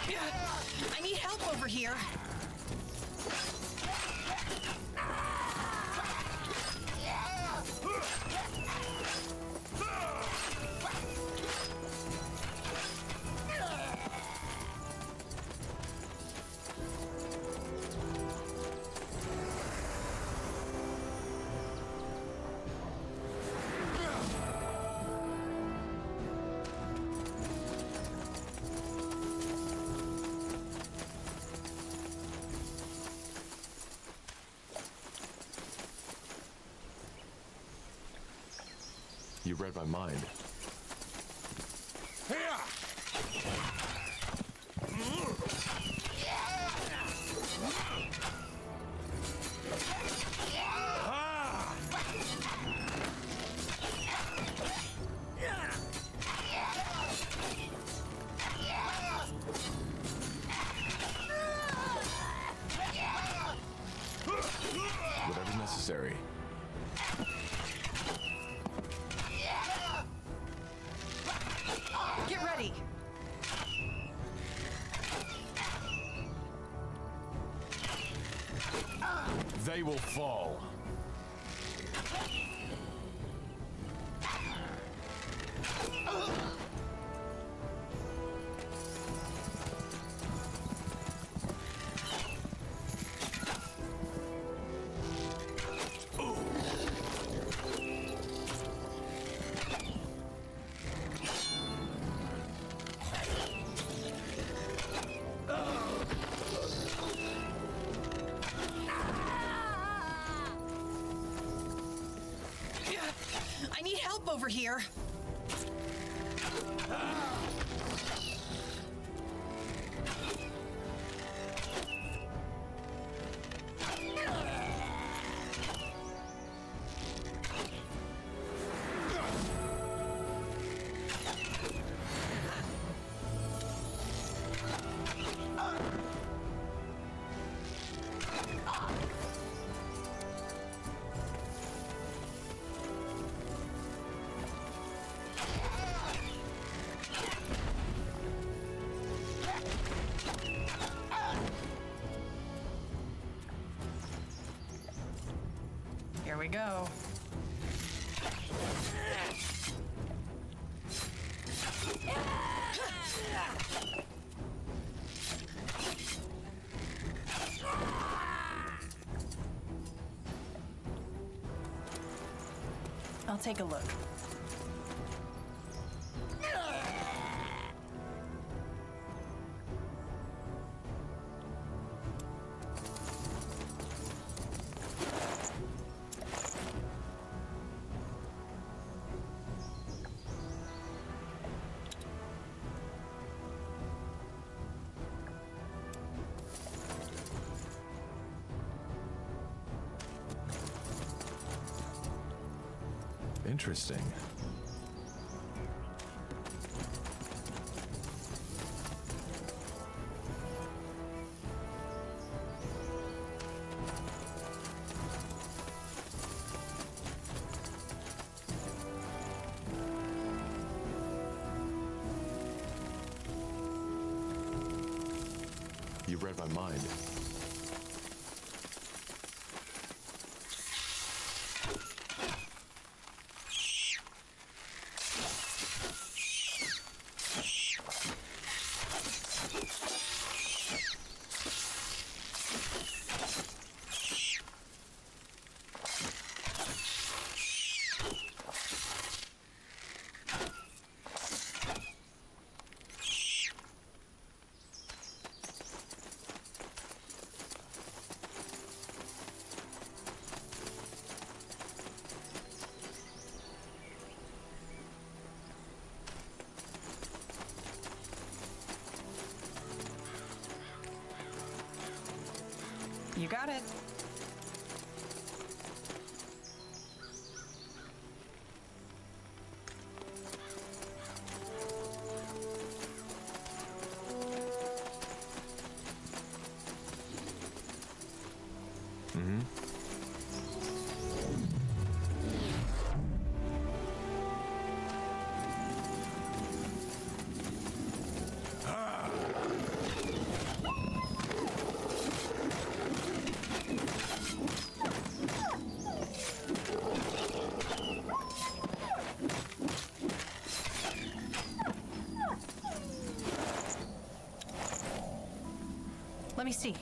I need help over here. You read my mind. Whatever's necessary. Get ready. They will fall. I need help over here. Here we go. I'll take a look. Interesting. You read my mind. You got it. see?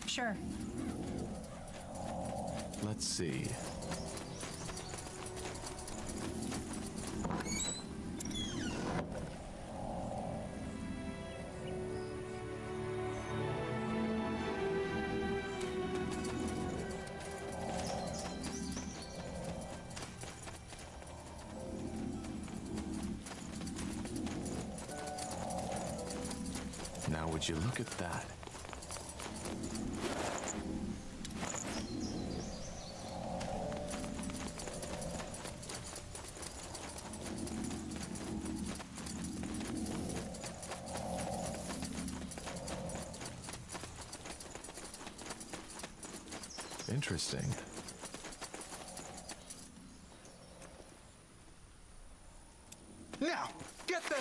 Sure. Let's see. Now, would you look at that? Interesting. Now, get them!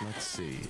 Let's see.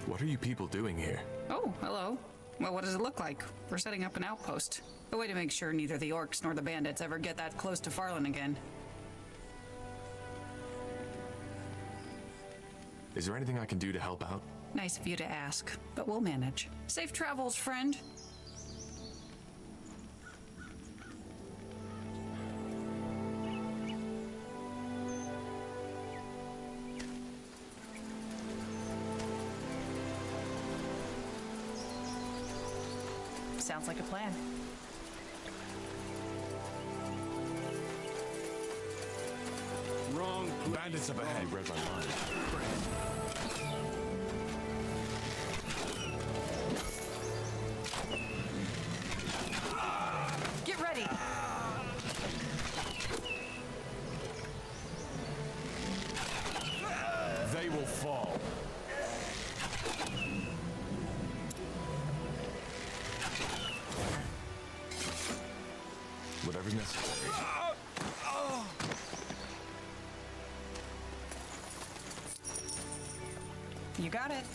What are you people doing here? Oh, hello. Well, what does it look like? We're setting up an outpost. A way to make sure neither the orcs nor the bandits ever get that close to Farland again. Is there anything I can do to help out? Nice of you to ask, but we'll manage. Safe travels, friend. Sounds like a plan. Wrong. Bandits up ahead. You read my mind. Get ready! They will fall. Whatever's necessary. You got it.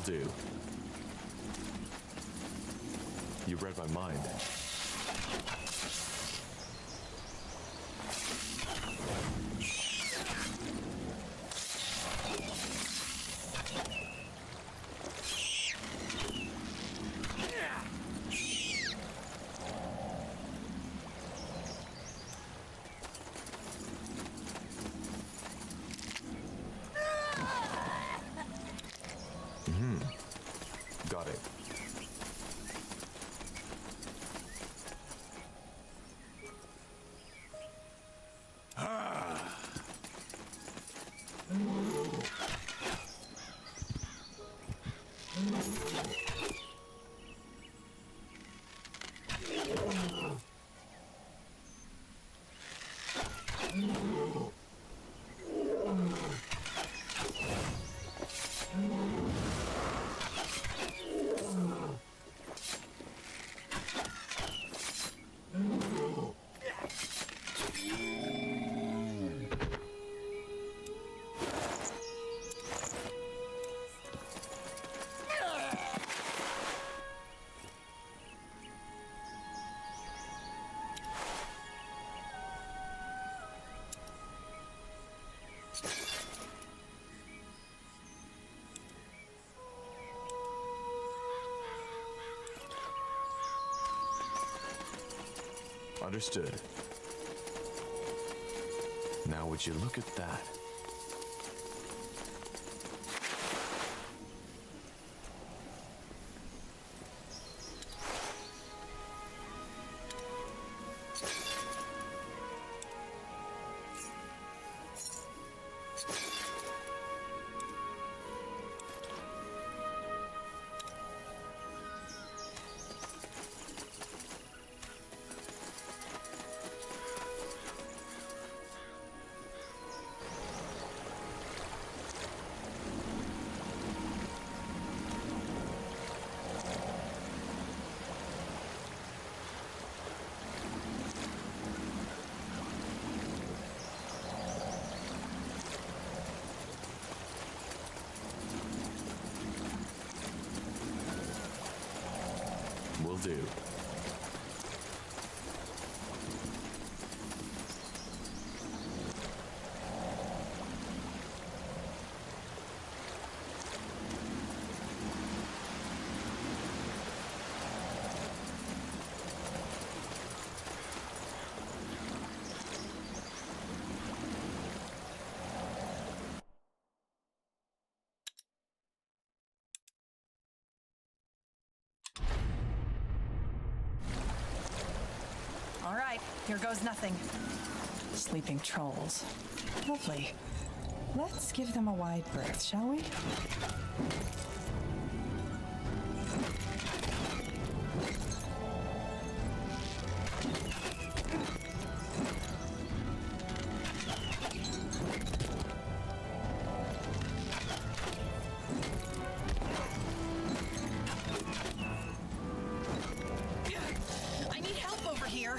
do. You read my mind. Got it. Understood. Now would you look at that? Will do. All right, here goes nothing. Sleeping trolls. Lovely. Let's give them a wide berth, shall we? I need help over here.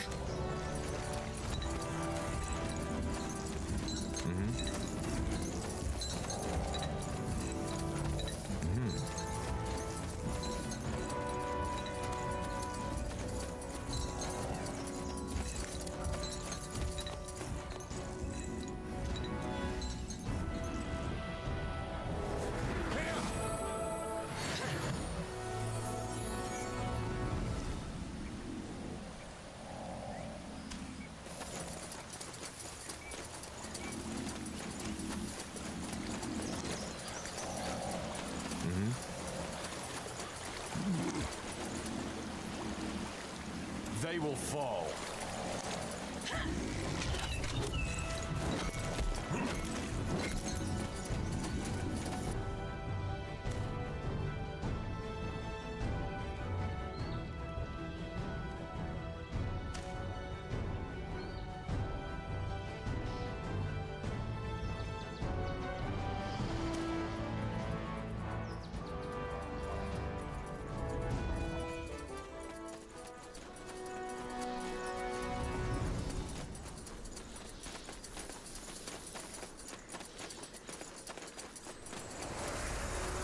They will fall.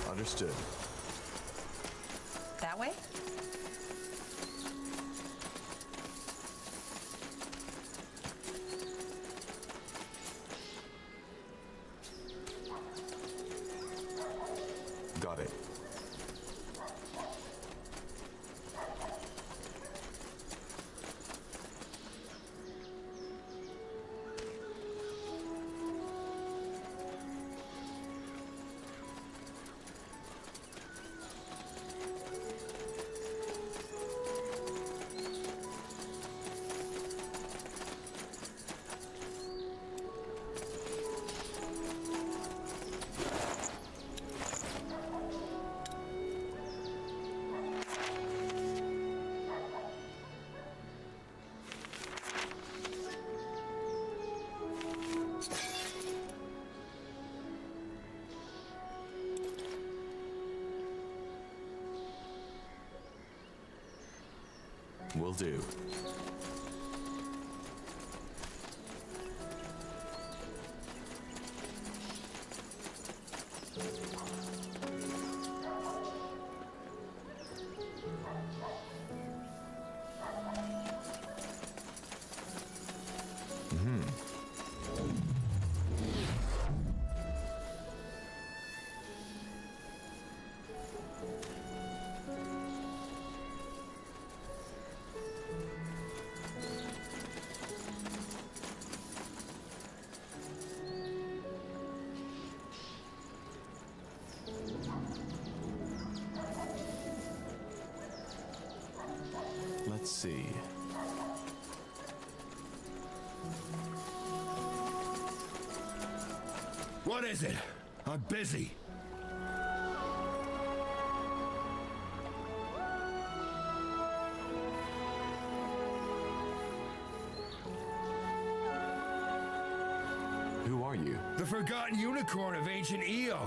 Understood. That way? Got it. Will do. Let's see. What is it? I'm busy. Who are you? The forgotten unicorn of ancient Io.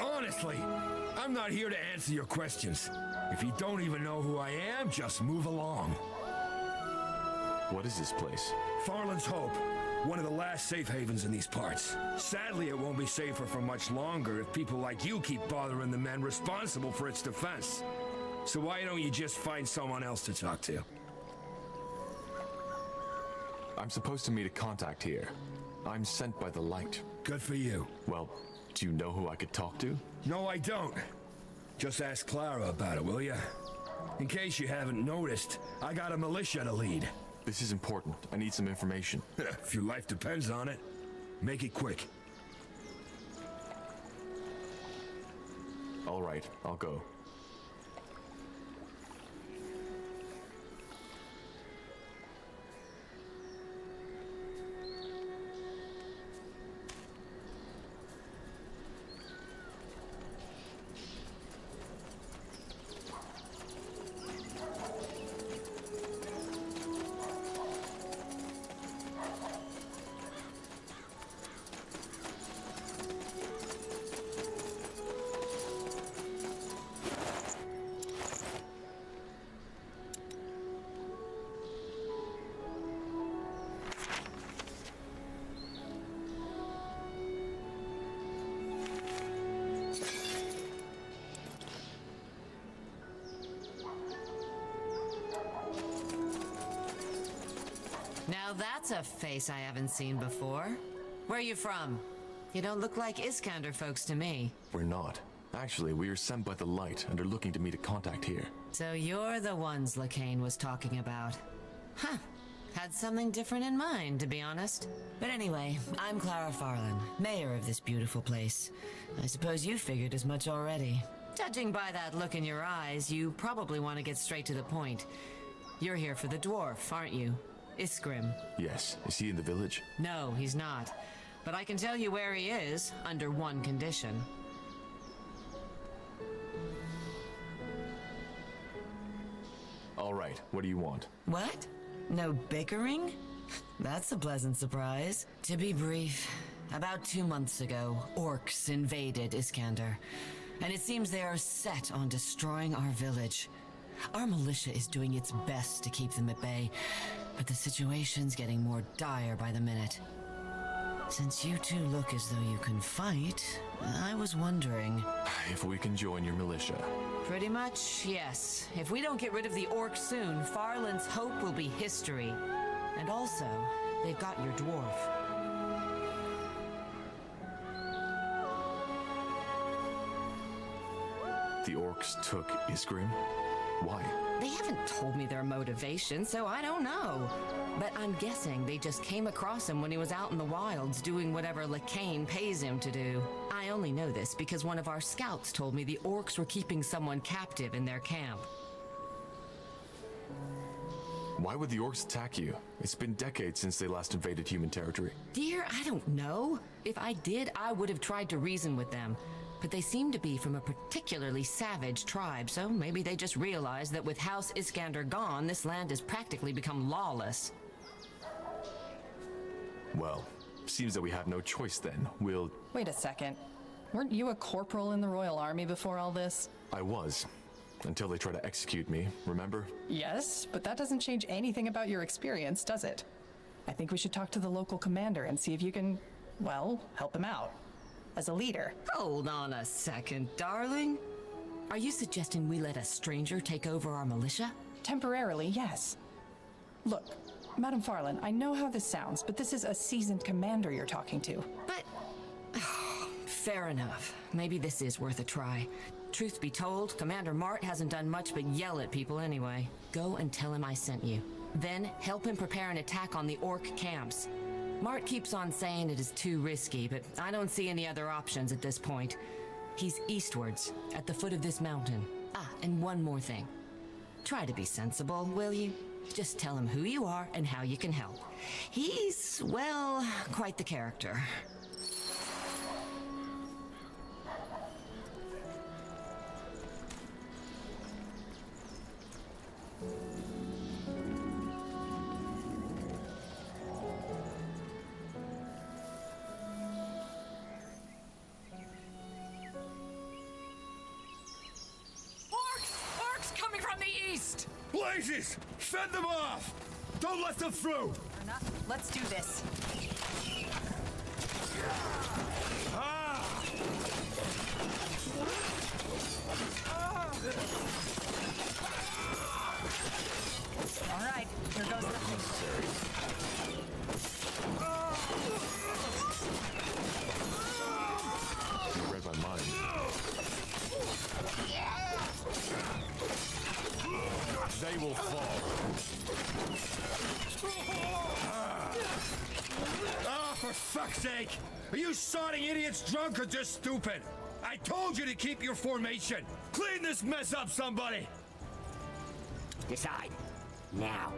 Honestly, I'm not here to answer your questions. If you don't even know who I am, just move along. What is this place? Farland's Hope, one of the last safe havens in these parts. Sadly, it won't be safer for much longer if people like you keep bothering the men responsible for its defense. So why don't you just find someone else to talk to? I'm supposed to meet a contact here. I'm sent by the light. Good for you. Well, do you know who I could talk to? No, I don't. Just ask Clara about it, will ya? In case you haven't noticed, I got a militia to lead. This is important. I need some information. If your life depends on it, make it quick. All right, I'll go. Now that's a face I haven't seen before. Where are you from? You don't look like Iskander folks to me. We're not. Actually, we are sent by the light and are looking to meet a contact here. So you're the ones Lacane was talking about. Huh. Had something different in mind, to be honest. But anyway, I'm Clara Farland, mayor of this beautiful place. I suppose you figured as much already. Judging by that look in your eyes, you probably want to get straight to the point. You're here for the dwarf, aren't you? Iskrim. Yes. Is he in the village? No, he's not. But I can tell you where he is, under one condition. All right, what do you want? What? No bickering? That's a pleasant surprise. To be brief, about 2 months ago, orcs invaded Iskander. And it seems they are set on destroying our village. Our militia is doing its best to keep them at bay, but the situation's getting more dire by the minute. Since you two look as though you can fight, I was wondering... If we can join your militia. Pretty much, yes. If we don't get rid of the orcs soon, Farland's hope will be history. And also, they've got your dwarf. The orcs took Isgrim? Why? They haven't told me their motivation, so I don't know. But I'm guessing they just came across him when he was out in the wilds doing whatever Lacane pays him to do. I only know this because one of our scouts told me the orcs were keeping someone captive in their camp. Why would the orcs attack you? It's been decades since they last invaded human territory. Dear, I don't know. If I did, I would have tried to reason with them. But they seem to be from a particularly savage tribe, so maybe they just realized that with House Iskander gone, this land has practically become lawless. Well, seems that we have no choice then. We'll... Wait a second. Weren't you a corporal in the Royal Army before all this? I was. Until they try to execute me, remember? Yes, but that doesn't change anything about your experience, does it? I think we should talk to the local commander and see if you can, well, help him out. As a leader. Hold on a second, darling. Are you suggesting we let a stranger take over our militia? Temporarily, yes. Look, Madam Farland, I know how this sounds, but this is a seasoned commander you're talking to. But... fair enough. Maybe this is worth a try. Truth be told, Commander Mart hasn't done much but yell at people anyway. Go and tell him I sent you. Then help him prepare an attack on the orc camps. Mart keeps on saying it is too risky, but I don't see any other options at this point. He's eastwards, at the foot of this mountain. Ah, and one more thing. Try to be sensible, will you? Just tell him who you are and how you can help. He's, well, quite the character. Blazes! Fend them off! Don't let them through! Enough. Let's do this. All right, here goes nothing. You read my mind. They will fall. Ah, for fuck's sake! Are you sodding idiots drunk or just stupid? I told you to keep your formation! Clean this mess up, somebody! Decide. Now.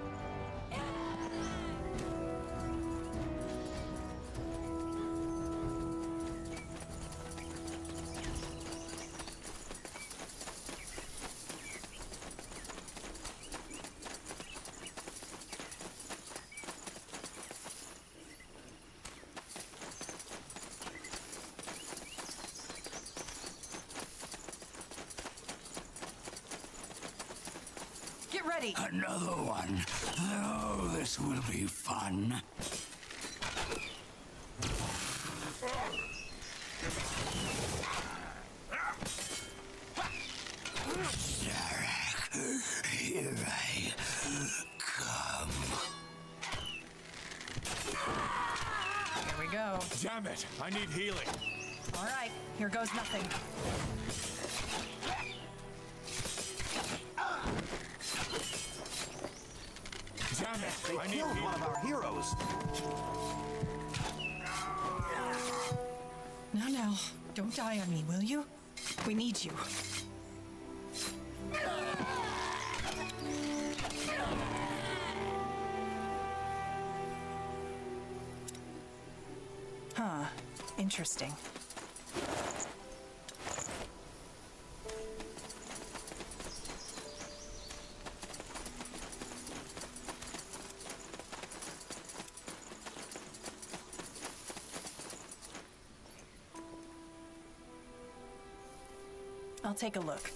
Get ready. Another one. Oh, this will be fun. Zarek, here I come. Here we go. Damn it! I need healing. All right, here goes nothing. Damn it! They killed one of our heroes. No, don't die on me, will you? We need you. Huh, interesting. I'll take a look.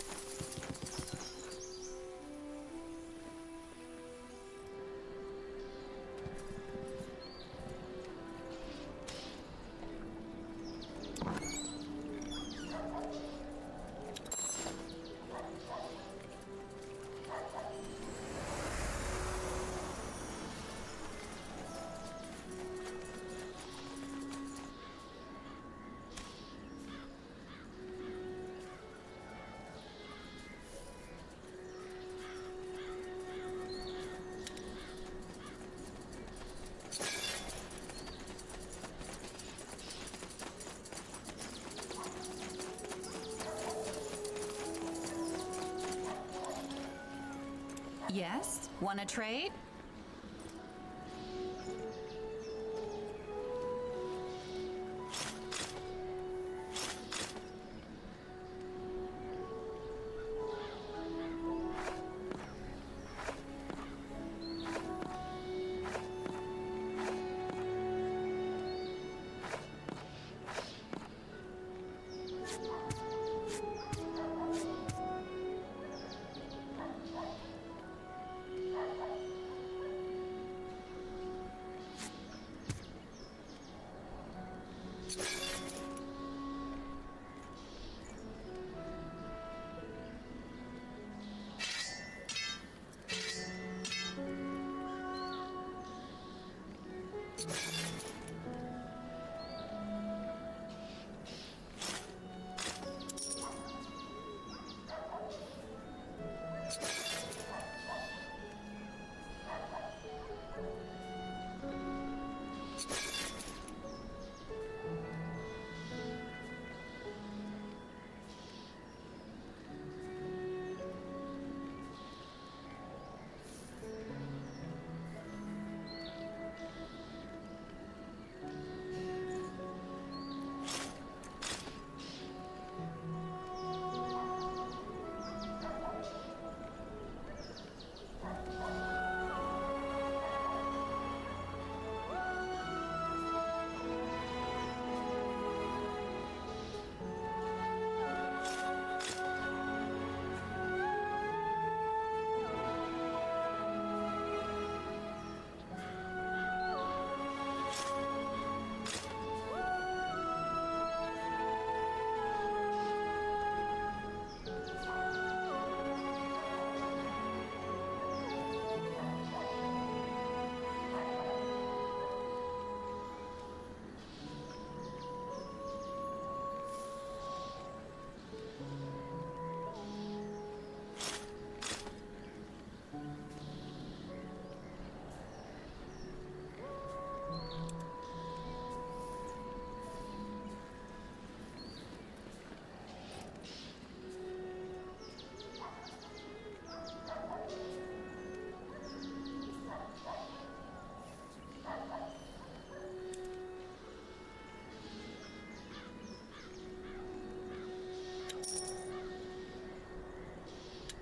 Yes? Wanna trade?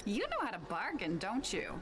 You know how to bargain, don't you?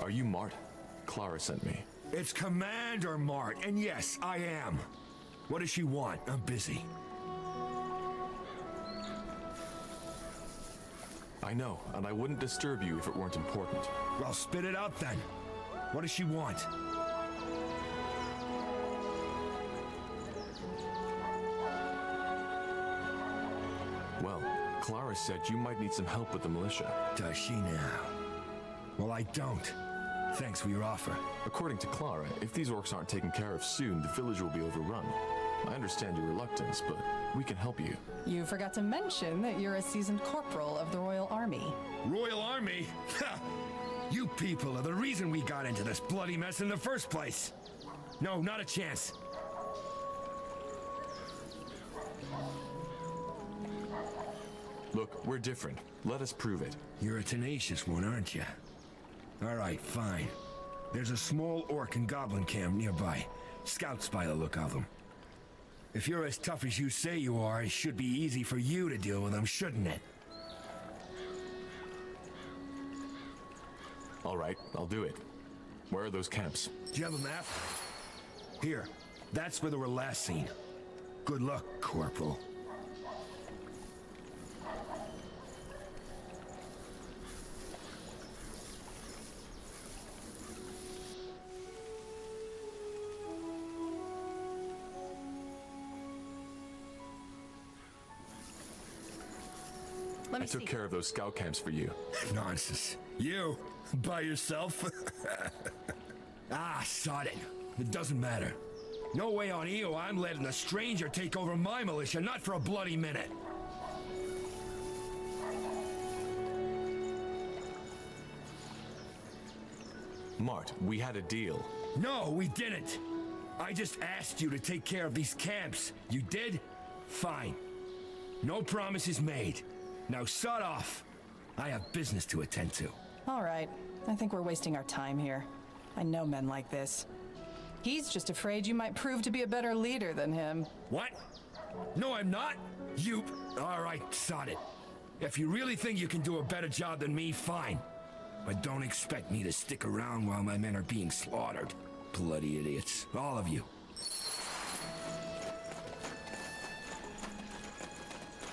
Are you Mart? Clara sent me. It's Commander Mart, and yes, I am. What does she want? I'm busy. I know, and I wouldn't disturb you if it weren't important. Well, spit it out then. What does she want? Well, Clara said you might need some help with the militia. Does she now? Well, I don't. Thanks for your offer. According to Clara, if these orcs aren't taken care of soon, the village will be overrun. I understand your reluctance, but we can help you. You forgot to mention that you're a seasoned corporal of the Royal Army. Royal Army? Ha! You people are the reason we got into this bloody mess in the first place. No, not a chance. Look, we're different. Let us prove it. You're a tenacious one, aren't you? All right, fine. There's a small orc and goblin camp nearby. Scouts by the look of them. If you're as tough as you say you are, it should be easy for you to deal with them, shouldn't it? All right, I'll do it. Where are those camps? Do you have a map? Here. That's where they were last seen. Good luck, Corporal. I took care of those scout camps for you. Nonsense. You? By yourself? Ah, sod it. It doesn't matter. No way on Io I'm letting a stranger take over my militia, not for a bloody minute. Mart, we had a deal. No, we didn't. I just asked you to take care of these camps. You did? Fine. No promises made. Now sod off. I have business to attend to. All right. I think we're wasting our time here. I know men like this. He's just afraid you might prove to be a better leader than him. What? No, I'm not. You... All right, sod it. If you really think you can do a better job than me, fine. But don't expect me to stick around while my men are being slaughtered. Bloody idiots. All of you.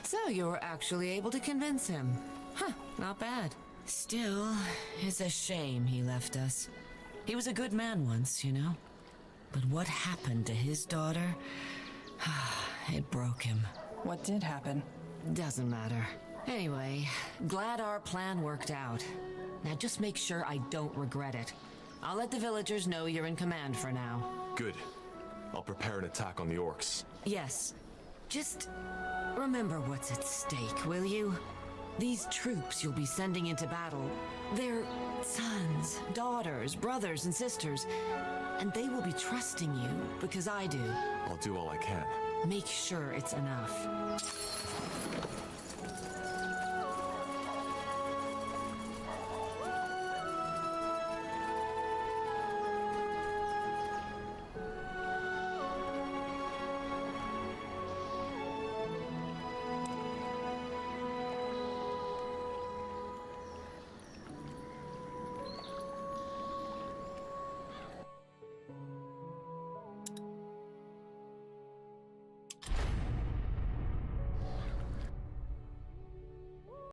So you were actually able to convince him. Huh, not bad. Still, it's a shame he left us. He was a good man once, you know? But what happened to his daughter? It broke him. What did happen? Doesn't matter. Anyway, glad our plan worked out. Now just make sure I don't regret it. I'll let the villagers know you're in command for now. Good. I'll prepare an attack on the orcs. Yes. Just remember what's at stake, will you? These troops you'll be sending into battle, they're sons, daughters, brothers, and sisters. And they will be trusting you because I do. I'll do all I can. Make sure it's enough.